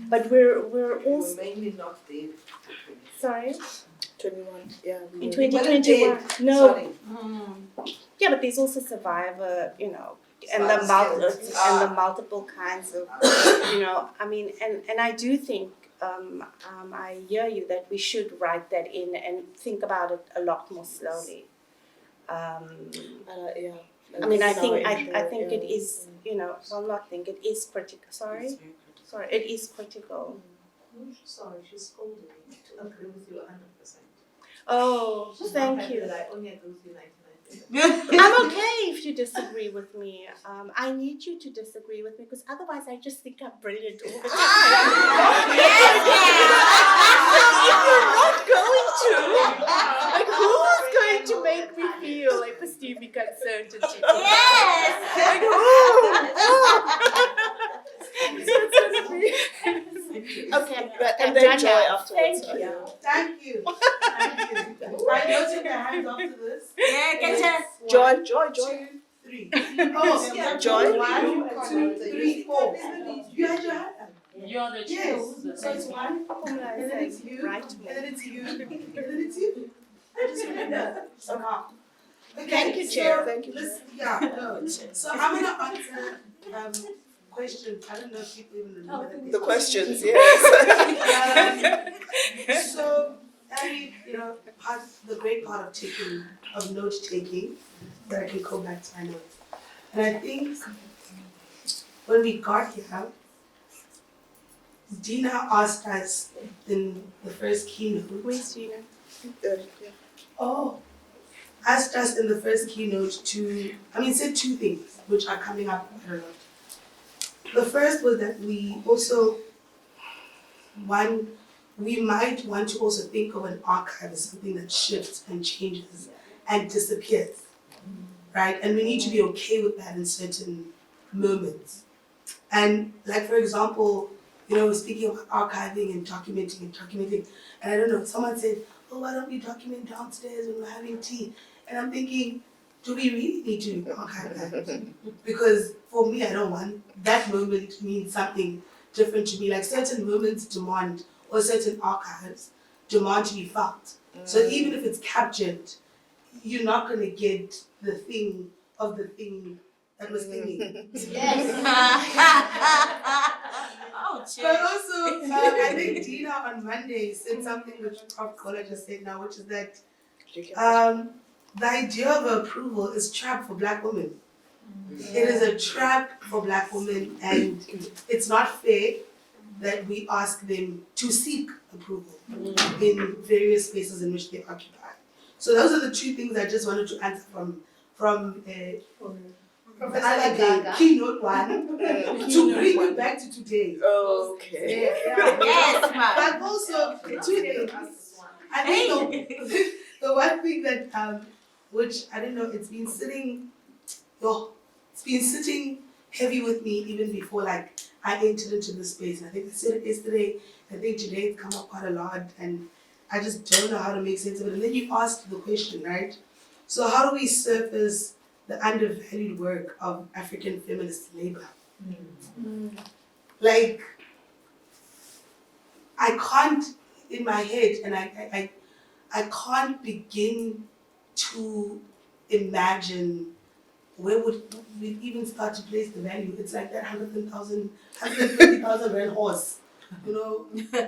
but we're
We were
also
mainly not there.
sorry
21, yeah.
in
Well,
2021.
dead.
No,
Sorry.
yeah, but there's also survivor, you know, and
Survivor
the
skills.
and the multiple kinds of, you know, I mean, and I do think I hear you that we should write that in and think about it a lot more slowly.
Yeah.
I mean, I think it is, you know, well, not think it is critical. Sorry, it is critical.
Sorry, she scolded me to agree with you 100%.
Oh, thank you.
I only agree with you 99%.
I'm okay if you disagree with me. I need you to disagree with me because otherwise I just think I'm brilliant all the time. If you're not going to, like, who's going to make me feel epistemic uncertainty?
Yes!
Like, okay,
And
I'm
then
done
joy
now.
afterwards.
Thank you.
Thank you. Thank you. I noted the hands after this.
Yeah, get her.
Joy.
2, 3. Oh, yeah.
Joy.
1, 2, 3, 4. You had your hand up.
You're the
Yes. So it's 1, and then it's you,
Right.
and then it's you, and then it's you. I just remember somehow. Okay,
Thank you, Chair.
So
Thank you,
let's, yeah, no. So I'm gonna answer questions. I don't know if people even remember that.
The questions, yes.
So, I mean, you know, the great part of note taking, that I can go back to my notes. And I think when we got here, Dina asked us in the first keynote.
Where's Gina?
Asked us in the first keynote said two things which are coming up a lot. The first was that we might want to also think of an archive as something that shifts and changes and disappears, right? And we need to be okay with that in certain moments. And like, for example, you know, speaking about archiving and documenting, and I don't know, someone said, oh, why don't we document downstairs when we're having tea? And I'm thinking, do we really need to archive that? Because for me, I don't want that moment to mean something different to me. Like certain moments demand, or certain archives demand to be felt. So even if it's captured, you're not going to get the thing of the thing that was thinking.
Oh,
But also, I think Dina on Monday said something which Prof. Kola just said now, which is that the idea of approval is trap for Black women. It is a trap for Black women, and it's not fair that we ask them to seek approval in various spaces in which they occupy. So those are the two things I just wanted to answer from Professor keynote 1 to bring you back to today.
Okay.
Yes, ma'am.
But also two things. I think the one thing that which I don't know, it's been sitting heavy with me even before like I entered into this space. And I think I said it yesterday, I think today it's come up quite a lot, and I just don't know how to make sense of it. And then you asked the question, right? So how do we surface the undervalued work of African feminist labor? Like, I can't, in my head, and I can't begin to imagine where would we even start to place the value. It's like that 150,000 rand horse, you know?
Yesterday.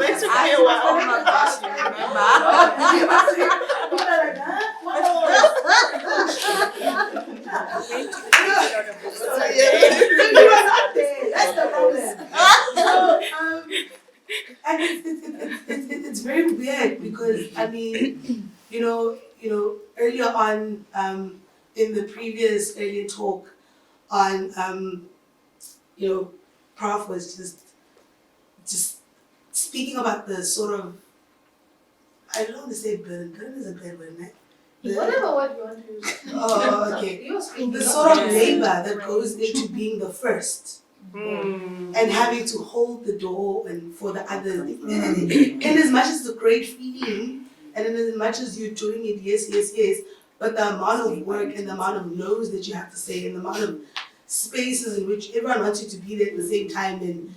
It took me a while.
Oh my gosh, you remember?
People are like, huh? What horse? very weird because I mean, earlier on, in the previous earlier talk on, Prof was just speaking about the sort of, I don't want to say burden is a bad word, right?
Whatever word you want to use.
Oh, okay.
You're speaking.
The sort of labor that goes into being the first and having to hold the door and for the others. In as much as it's a great feeling and in as much as you're doing it, yes, but the amount of work and the amount of no's that you have to say and the amount of spaces in which everyone wants you to be there at the same time, and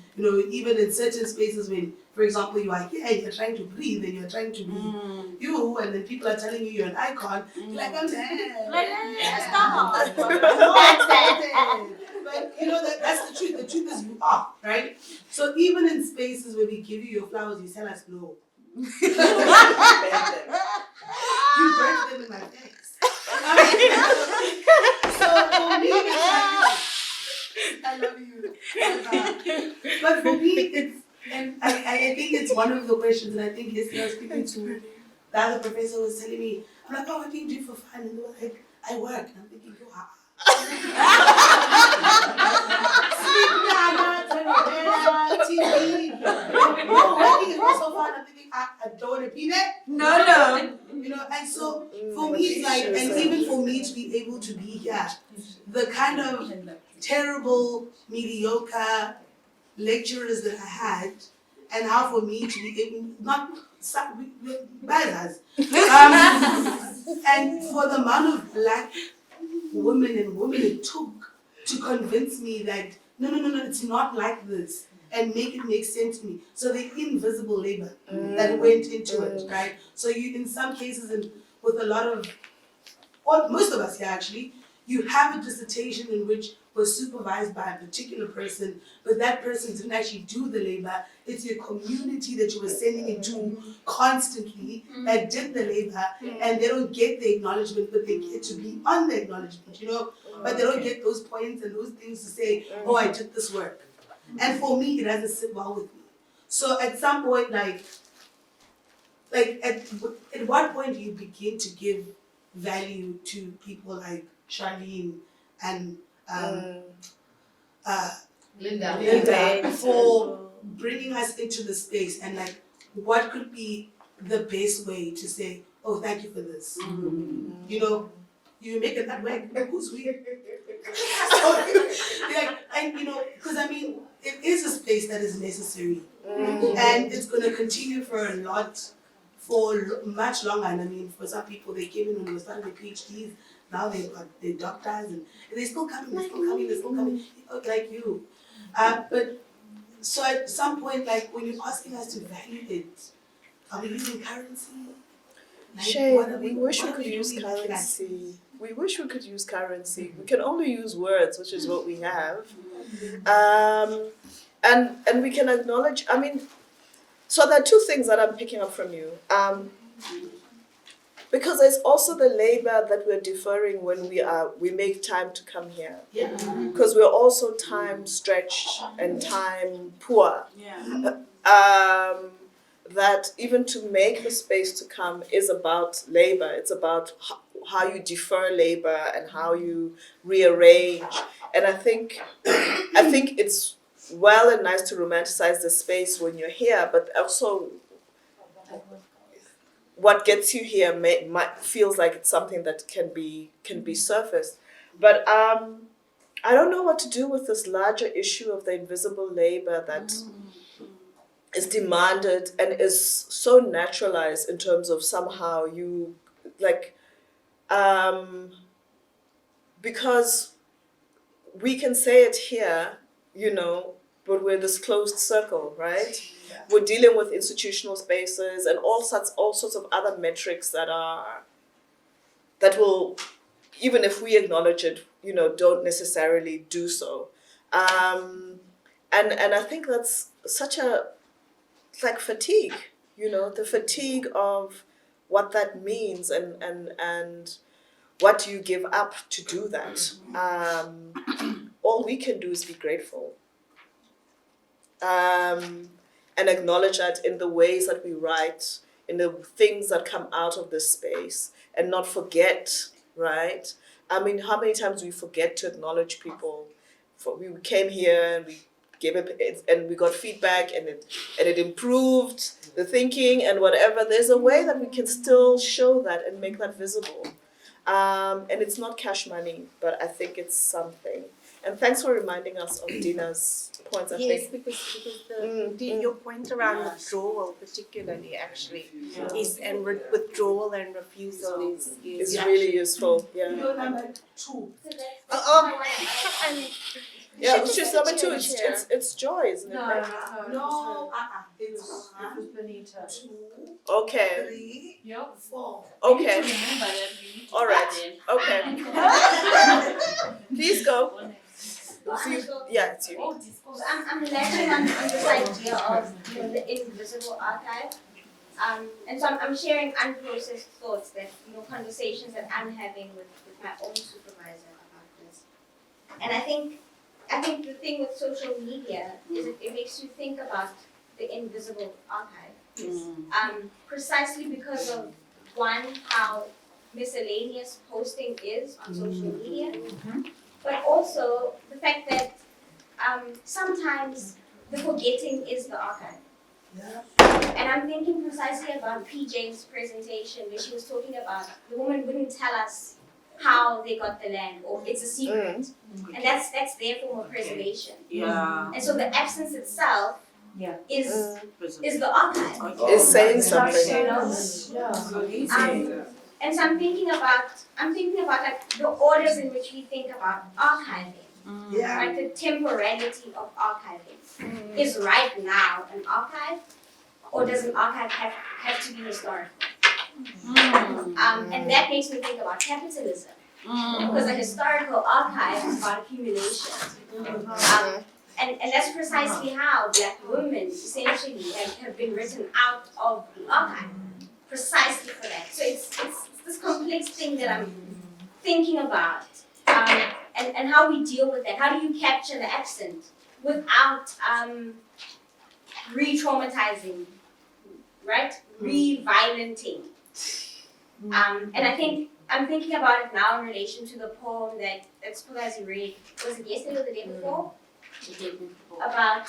even in certain spaces when, for example, you are here and you're trying to breathe and you're trying to be you, and then people are telling you you're an icon, you're like, I'm there.
Stop.
But that's the truth. The truth is you are, right? So even in spaces where we give you your flowers, you tell us no. You burnt them in my face. So for me, it's like, I love you. But for me, it's, and I think it's one of the questions, and I think yesterday I was speaking to the other professor was telling me, I'm like, oh, what do you do for fun? And they were like, I work. And I'm thinking, go out. Sleep, TV. Working is also fun. I'm thinking, I don't want to be there.
No.
And so for me, it's like, and even for me to be able to be here, the kind of terrible, mediocre lecturers that I had, and how for me to be able, not bad and for the amount of black women and women it took to convince me that no, it's not like this, and make it make sense to me. So the invisible labor that went into it, right? So you, in some cases, and with a lot of, or most of us here actually, you have a dissertation in which was supervised by a particular person, but that person didn't actually do the labor. It's your community that you were sending it to constantly that did the labor, and they don't get the acknowledgement, but they get to be on the acknowledgement, but they don't get those points and those things to say, oh, I did this work. And for me, it doesn't sit well with me. So at some point, at what point do you begin to give value to people like Charlene and Linda for bringing us into the space, and what could be the best way to say, oh, thank you for this. You make it that way. Who's we? Because it is a space that is necessary, and it's going to continue for much longer. And for some people, they came in when they were starting their PhDs. Now they've got their doctors, and they're still coming, like you. But so at some point, when you're asking us to value it, are we using currency?
We wish we could use currency. We wish we could use currency. We can only use words, which is what we have. And we can acknowledge, so there are two things that I'm picking up from you. Because there's also the labor that we're deferring when we make time to come here.
Yeah.
Because we're also time stretched and time poor.
Yeah.
That even to make the space to come is about labor. It's about how you defer labor and how you rearrange. And I think it's well and nice to romanticize the space when you're here, but also what gets you here feels like it's something that can be surfaced. But I don't know what to do with this larger issue of the invisible labor that is demanded and is so naturalized in terms of somehow you because we can say it here, but we're this closed circle, right? Yeah. We're dealing with institutional spaces and all sorts of other metrics that will, even if we acknowledge it, don't necessarily do so. And I think that's such fatigue, the fatigue of what that means and what you give up to do that. All we can do is be grateful. And and acknowledge that in the ways that we write, in the things that come out of this space, and not forget, right? I mean, how many times do we forget to acknowledge people? We came here and we gave it, and we got feedback, and it improved the thinking and whatever. There's a way that we can still show that and make that visible. And it's not cash money, but I think it's something. And thanks for reminding us of Dina's points. I
Yes,
think.
because your point around withdrawal particularly actually is, and withdrawal and refusal is
It's really useful. Yeah.
Number 2.
Yeah, she's number 2. It's joy, isn't it? Right?
No, it's
Benita.
2,
Okay.
3,
Yep.
4.
Okay.
Remember that we need to
All right. Okay. Please go. Yeah, it's you.
So I'm latching on this idea of the invisible archive. And so I'm sharing unprocessed thoughts that, conversations that I'm having with my own supervisor about this. And I think the thing with social media is it makes you think about the invisible archive. Precisely because of, one, how miscellaneous posting is on social media, but also the fact that sometimes the forgetting is the archive.
Yeah.
And I'm thinking precisely about PJ's presentation where she was talking about the woman wouldn't tell us how they got the land, or it's a secret. And that's their form of preservation.
Yeah.
And so the absence itself is the archive.
Is saying something.
And so I'm thinking about like the orders in which we think about archiving.
Yeah.
Like the temporality of archiving. Is right now an archive, or does an archive have to be historical? And that makes me think about capitalism. Because a historical archive is about accumulation. And that's precisely how Black women essentially have been written out of the archive. Precisely for that. So it's this complex thing that I'm thinking about. And how we deal with that. How do you capture the accent without re-traumatizing, right? Re-violenting. And I think I'm thinking about it now in relation to the poem that Spulazi read. Was it yesterday or the day before? About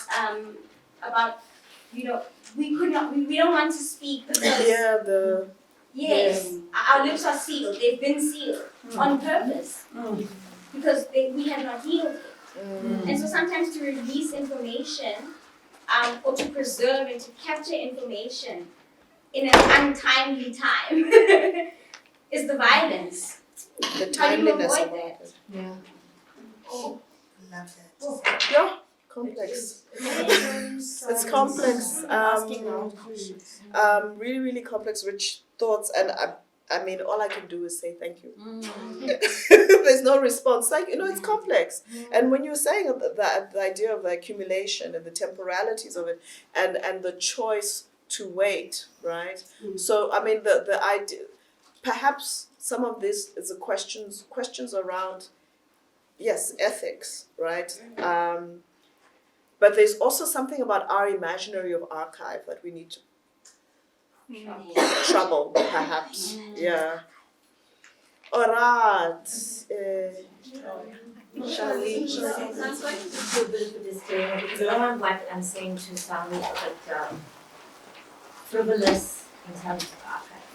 we don't want to speak because yes, our lips are sealed. They've been sealed on purpose because we have not healed it. And so sometimes to release information or to preserve and to capture information in an untimely time is the violence.
The timeliness of it.
Yeah.
Oh, love that.
Yeah, complex. It's complex. Really, really complex, rich thoughts, and I mean, all I can do is say thank you. There's no response. Like, it's complex. And when you're saying the idea of the accumulation and the temporalities of it, and the choice to wait, right? So, I mean, the idea, perhaps some of this is the questions around, yes, ethics, right? But there's also something about our imaginary of archive that we need to trouble, perhaps. Yeah. All right. Shall we?
So I'm going to do a bit of a disclaimer because I don't want what I'm saying to sound a bit frivolous in terms of archive.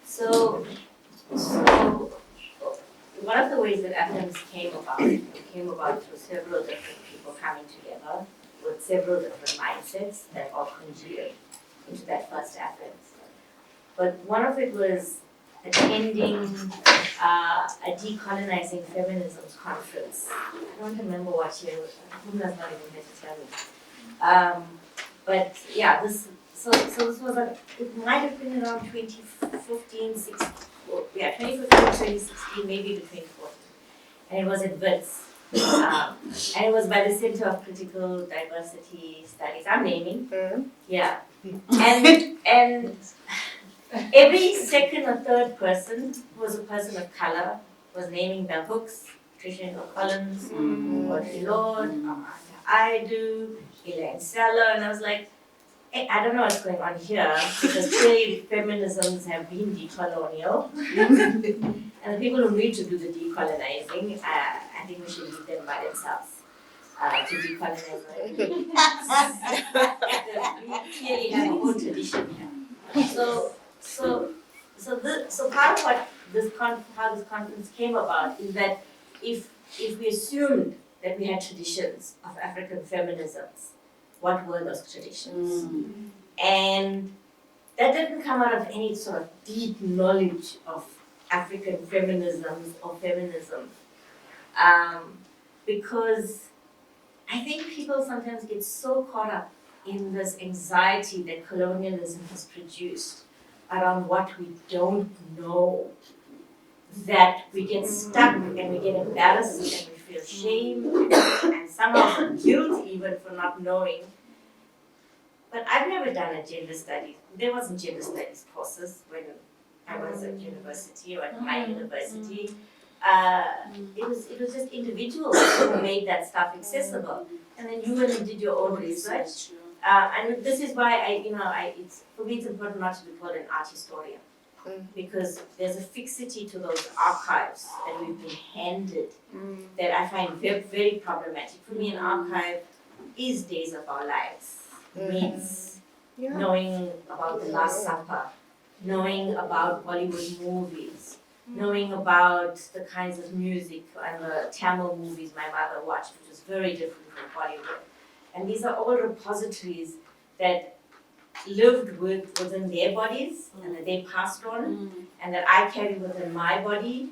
So one of the ways that Afems came about through several different people coming together with several different mindsets that all congealed into that first Afems. But one of it was attending a decolonizing feminisms conference. I don't remember what year it was. Huma's not even here to tell me. But yeah, this was it might have been around 2015, 2016, maybe the 2014. And it was at WITS. And it was by the Center of Critical Diversity Studies. I'm naming. Yeah. And every second or third person who was a person of color was naming Bell Hooks, Tricia Hill Collins, Audre Lorde, I do, Elaine Seller, and I was like, hey, I don't know what's going on here, because clearly feminisms have been decolonial. And the people who need to do the decolonizing, I think we should leave them by themselves to decolonize. We clearly have a whole tradition here. So part of what how this conference came about is that if we assumed that we had traditions of African feminisms, what were those traditions? And that didn't come out of any sort of deep knowledge of African feminisms or feminism. Because I think people sometimes get so caught up in this anxiety that colonialism has produced around what we don't know, that we get stuck and we get embarrassed and we feel shame and somehow guilt even for not knowing. But I've never done a gender studies. There wasn't gender studies courses when I was at university or at my university. It was just individuals who made that stuff accessible, and then you went and did your own research. And this is why it's for me it's important not to be called an art historian, because there's a fixity to those archives that we've been handed that I find very, very problematic. For me, an archive is days of our lives. It means knowing about the Last Supper, knowing about Bollywood movies, knowing about the kinds of music and the Tamil movies my mother watched, which was very different from Bollywood. And these are all repositories that lived within their bodies and that they passed on and that I carry within my body.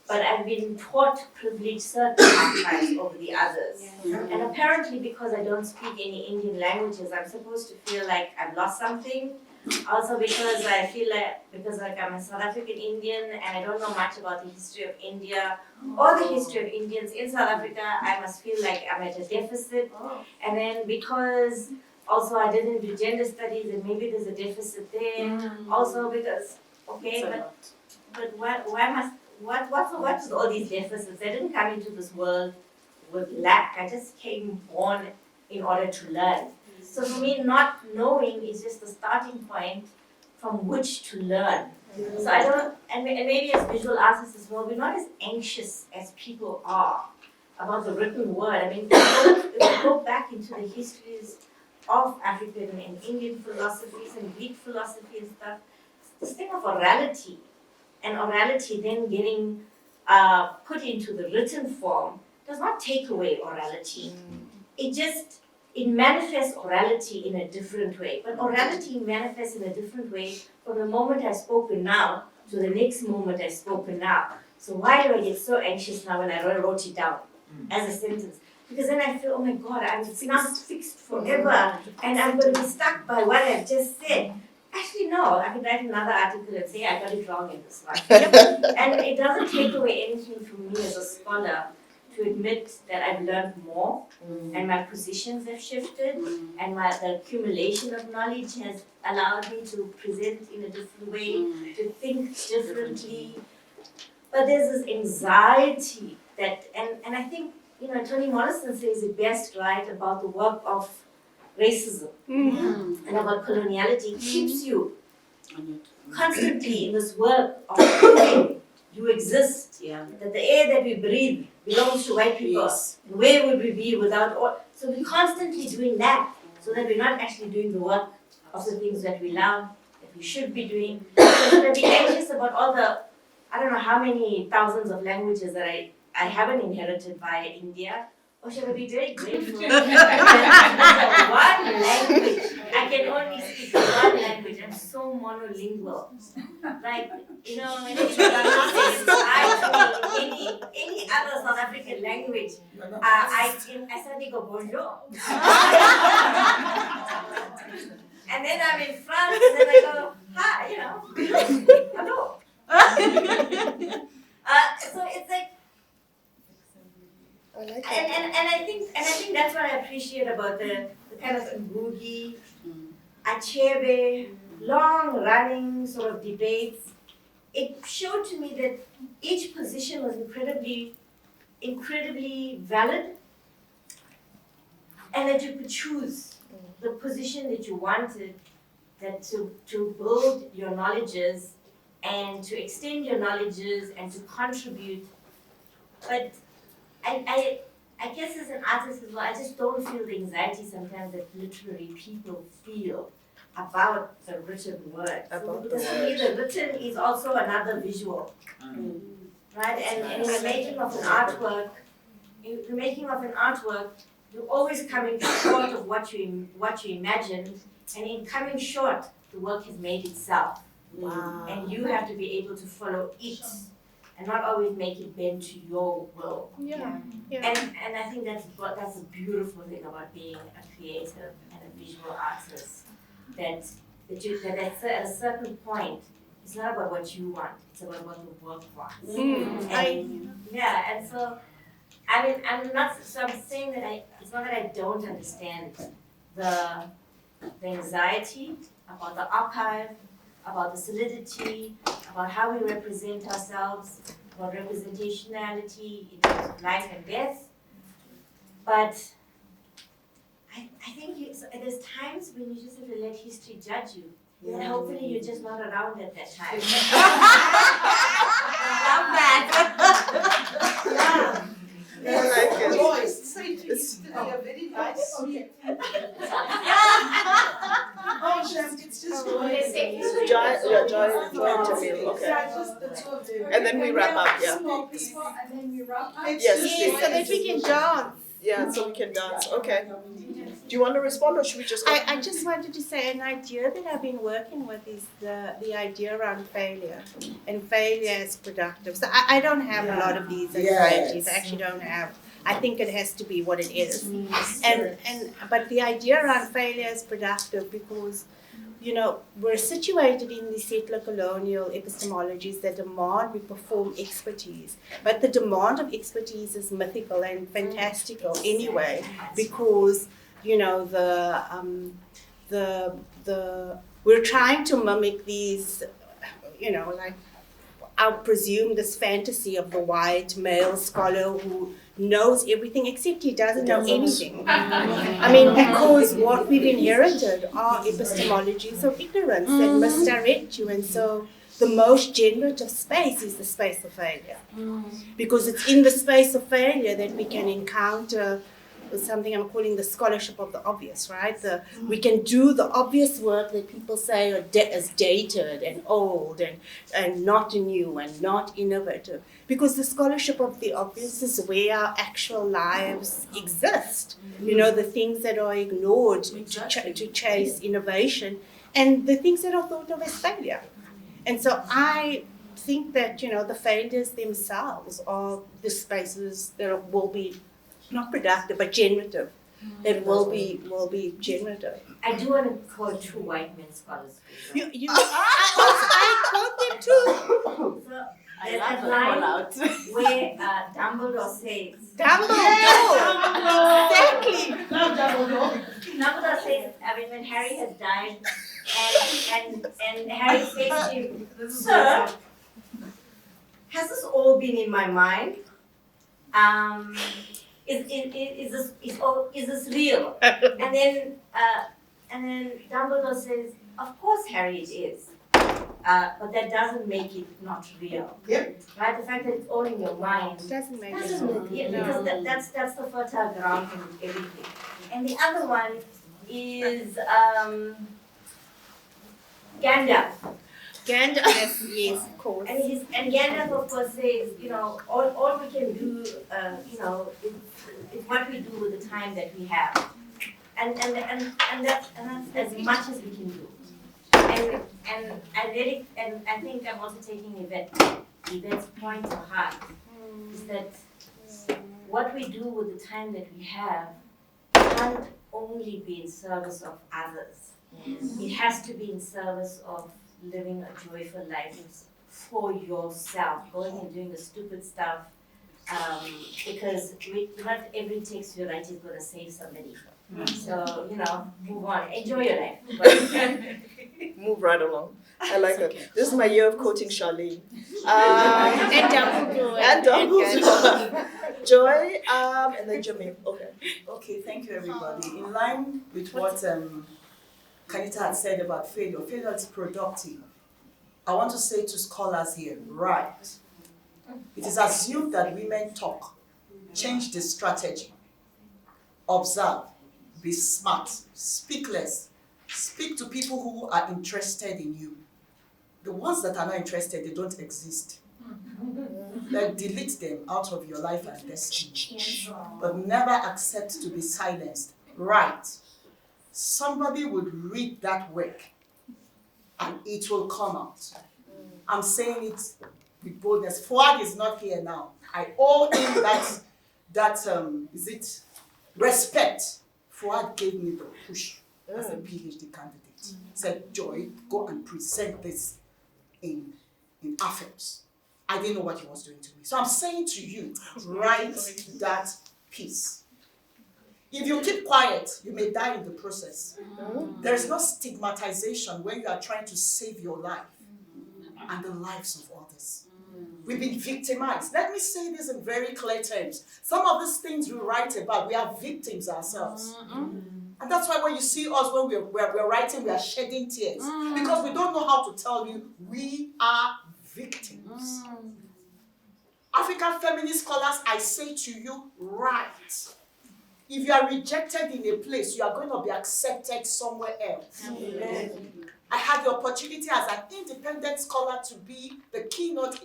But I've been taught to privilege certain archives over the others. And apparently because I don't speak any Indian languages, I'm supposed to feel like I've lost something. Also because I feel like I'm a South African Indian and I don't know much about the history of India or the history of Indians in South Africa, I must feel like I'm at a deficit. And then because also I didn't do gender studies and maybe there's a deficit there. Also because, but what's all these deficits? I didn't come into this world with lack. I just came born in order to learn. So for me, not knowing is just the starting point from which to learn. So I don't, and maybe as visual artists as well, we're not as anxious as people are about the written word. I mean, if we go back into the histories of African and Indian philosophies and Greek philosophy and stuff, this thing of orality, and orality then getting put into the written form does not take away orality. It manifests orality in a different way. But orality manifests in a different way from the moment I've spoken now to the next moment I've spoken now. So why do I get so anxious now when I wrote it down as a sentence? Because then I feel, oh my God, it's not fixed forever and I'm going to be stuck by what I've just said. Actually, no, I can write another article and say I got it wrong in this one. And it doesn't take away anything from me as a scholar to admit that I've learned more and my positions have shifted and the accumulation of knowledge has allowed me to present in a different way, to think differently. But there's this anxiety that, and I think, Toni Morrison says it best, right, about the work of racism and about coloniality. It keeps you constantly in this work of proving you exist, that the air that we breathe belongs to white people. And where would we be without all? So we're constantly doing that, so that we're not actually doing the work of the things that we love, that we should be doing. So that we're anxious about all the, I don't know how many thousands of languages that I haven't inherited via India. Or should I be very grateful? One language. I can only speak one language. I'm so monolingual. Like, when any other South African language, I suddenly go bonjour. And then I'm in France, and then I go, hi, hello. So it's like,
I like
and I think that's what I appreciate about the kind of Ngugi, Achebe, long running sort of debates. It showed to me that each position was incredibly valid, and that you could choose the position that you wanted, that to build your knowledges and to extend your knowledges and to contribute. But I guess as an artist as well, I just don't feel the anxiety sometimes that literary people feel about the written word. Because to me, the written is also another visual, right? And in the making of an artwork, you're always coming short of what you imagined, and in coming short, the work has made itself.
Wow.
And you have to be able to follow it and not always make it bend to your will.
Yeah.
And I think that's a beautiful thing about being a creative and a visual artist. That at a certain point, it's not about what you want, it's about what the work wants. And so I'm saying that it's not that I don't understand the anxiety about the archive, about the solidity, about how we represent ourselves, about representationality in terms of life and death. But I think there's times when you just have to let history judge you. And hopefully you're just not around at that time. I love that.
I like it.
Joyce, say to you, a very nice, sweet.
Oh, Shem, it's just
Joy and Jamil, okay.
just the two of them.
And then we wrap up, yeah.
And then we wrap up.
Yes,
Yes, so that we can dance.
Yeah, so we can dance, okay. Do you want to respond or should we just go?
I just wanted to say an idea that I've been working with is the idea around failure and failure as productive. So I don't have a lot of these anxieties. I actually don't have. I think it has to be what it is. But the idea around failure as productive, because we're situated in the settler colonial epistemologies that demand we perform expertise. But the demand of expertise is mythical and fantastical anyway, because we're trying to mimic these, like I presume this fantasy of the white male scholar who knows everything except he doesn't know anything. I mean, because what we've inherited are epistemologies of ignorance that misdirect you, and so the most generative space is the space of failure. Because it's in the space of failure that we can encounter something I'm calling the scholarship of the obvious, right? We can do the obvious work that people say is dated and old and not new and not innovative. Because the scholarship of the obvious is where our actual lives exist. The things that are ignored to chase innovation and the things that are thought of as failure. And so I think that, the failures themselves are the spaces that will be not productive, but generative. That will be generative.
I do want to quote two white men scholars.
I quote them too.
So there's that line where Dumbledore says.
Exactly.
Dumbledore says, when Harry has died, and Harry says to him, "Sir, has this all been in my mind? Is this real?" And then Dumbledore says, "Of course, Harry, it is. But that doesn't make it not real."
Yep.
Right? The fact that it's all in your mind
Doesn't make
doesn't
sense.
because that's the fertile ground for everything. And the other one is Gandalf.
Yes, of course.
And Gandalf, of course, says, all we can do, is what we do with the time that we have, and that's as much as we can do. And I think I'm also taking Yvette's point to heart, is that what we do with the time that we have can't only be in service of others. It has to be in service of living a joyful life for yourself, going and doing the stupid stuff, because not every text you write is going to save somebody. So, move on, enjoy your life.
Move right along. I like that. This is my year of quoting Charlene.
And Dumbledore.
And Dumbledore. Joy, and then Jermaine. Okay.
Okay, thank you everybody. In line with what Kharnita had said about failure, failure is productive. I want to say to scholars here, right. It is assumed that women talk, change the strategy, observe, be smart, speak less, speak to people who are interested in you. The ones that are not interested, they don't exist. Like, delete them out of your life and destiny. But never accept to be silenced. Right. Somebody would read that work and it will come out. I'm saying it with boldness. Fuad is not here now. I owe him that respect. Fuad gave me the push as a PhD candidate. Said, Joy, go and present this in Afems. I didn't know what he was doing to me. So I'm saying to you, write that piece. If you keep quiet, you may die in the process. There is no stigmatization when you are trying to save your life and the lives of others. We've been victimized. Let me say this in very clear terms. Some of these things we write about, we are victims ourselves. And that's why when you see us, when we're writing, we are shedding tears. Because we don't know how to tell you we are victims. African feminist scholars, I say to you, write. If you are rejected in a place, you are going to be accepted somewhere else. I had the opportunity as an independent scholar to be the keynote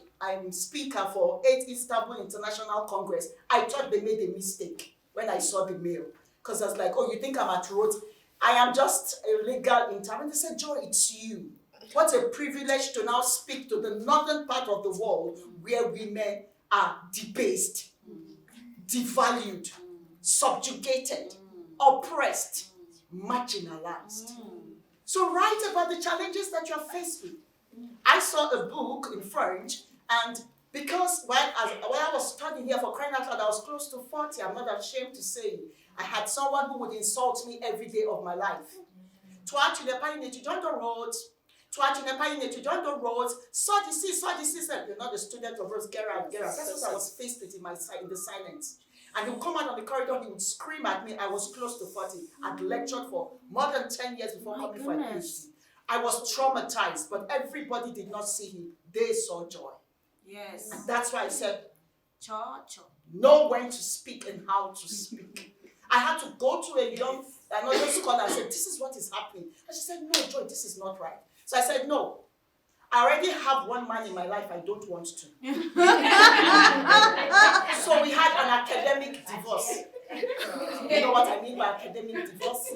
speaker for 8th Istanbul International Congress. I thought they made a mistake when I saw the mail. Because I was like, oh, you think I'm at Rhodes? I am just a legal intern. And they said, Joy, it's you. What a privilege to now speak to the northern part of the world where women are debased, devalued, subjugated, oppressed, marginalized. So write about the challenges that you're faced with. I saw a book in French, and because when I was studying here for crying out loud, I was close to 40, I'm not ashamed to say it. I had someone who would insult me every day of my life. Toi, tu n'es pas une étudiante de Rhodes. Toi, tu n'es pas une étudiante de Rhodes. So this. You're not a student of Rhodes. Get out. That's what I was faced with in the silence. And he would come out on the corridor, he would scream at me. I was close to 40. I'd lectured for more than 10 years before coming for a PhD. I was traumatized, but everybody did not see him. They saw Joy.
Yes.
And that's why I said, know when to speak and how to speak. I had to go to another scholar and say, this is what is happening. And she said, no, Joy, this is not right. So I said, no. I already have one man in my life, I don't want to. So we had an academic divorce. You know what I mean by academic divorce?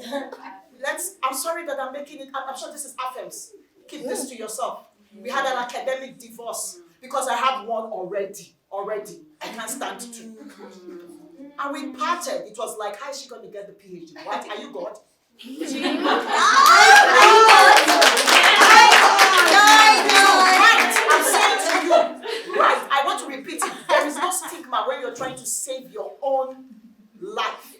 I'm sorry that I'm making it, I'm sure this is Afems. Keep this to yourself. We had an academic divorce because I have one already. I can't stand two. And we parted. It was like, how is she going to get the PhD? What? Are you God? I'm saying to you, right, I want to repeat it. There is no stigma when you're trying to save your own life.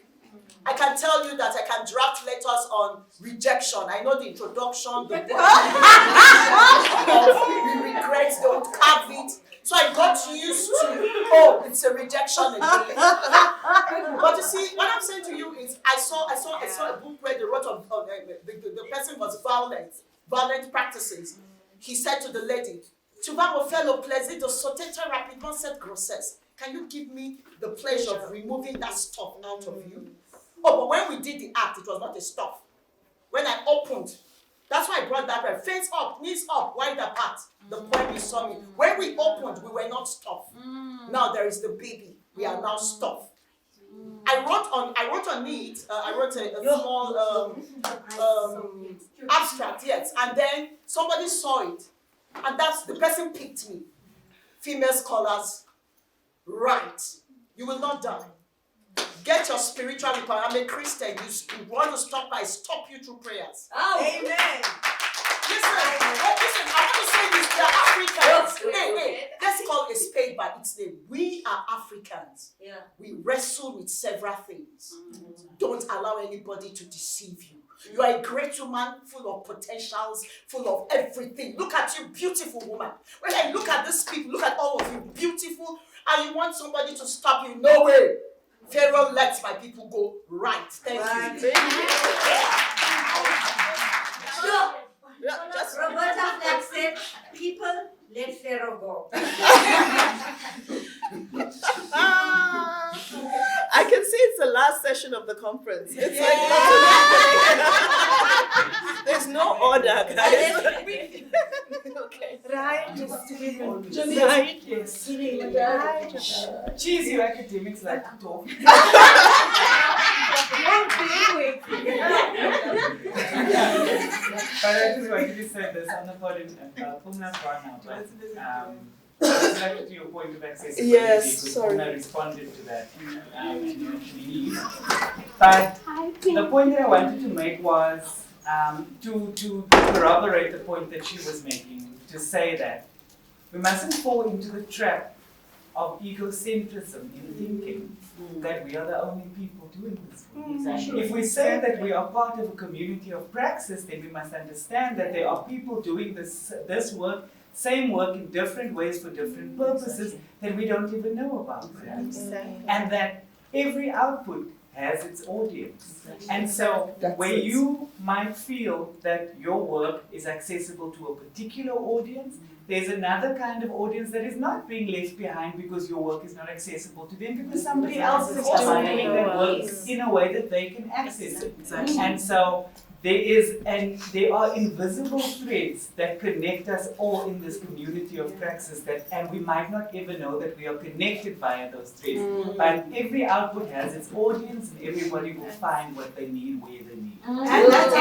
I can tell you that I can draft letters on rejection. I know the introduction, the we regret, don't carve it. So I got used to, it's a rejection again. But you see, what I'm saying to you is, I saw a book where they wrote of the person was violent practices. He said to the lady, tu vas me faire le plaisir de sauter très rapidement cette grossesse. Can you give me the pleasure of removing that stuff out of you? Oh, but when we did the act, it was not a stuff. When I opened, that's why I brought that up. Face up, knees up, wide apart. The point you saw me. When we opened, we were not stuff. Now there is the baby. We are now stuff. I wrote on it. I wrote a small abstract, yes. And then somebody saw it, and the person picked me. Female scholars, right? You will not die. Get your spiritual weapon. I'm a Christian. You want to stop you through prayers.
Oh, amen.
Listen, I want to say this. We are Africans. Hey, let's call a spade by its name. We are Africans.
Yeah.
We wrestle with several things. Don't allow anybody to deceive you. You are a great woman, full of potentials, full of everything. Look at you, beautiful woman. When I look at these people, look at all of you, beautiful, and you want somebody to stop you. No way. Pharaoh lets my people go right. Thank you. Just
Roberta Flack said, people, let Pharaoh go.
I can see it's the last session of the conference. It's like there's no order, guys. Okay.
Right, just to be
Right.
Jeez, you academics like to talk. But I just wanted to say this on the podium, Pumna's gone now, but back to your point of accessibility.
Yes,
because
sorry.
Pumna responded to that and you actually leave. But the point that I wanted to make was to corroborate the point that she was making, to say that we mustn't fall into the trap of egocentrism in thinking that we are the only people doing this work.
Exactly.
If we say that we are part of a community of praxis, then we must understand that there are people doing this work, same work in different ways for different purposes that we don't even know about. And that every output has its audience. And so where you might feel that your work is accessible to a particular audience, there's another kind of audience that is not being left behind because your work is not accessible to them, because somebody else is also doing that work in a way that they can access it. And so there are invisible threads that connect us all in this community of praxis, and we might not ever know that we are connected via those threads. But every output has its audience, and everybody will find what they need where they need.
And that's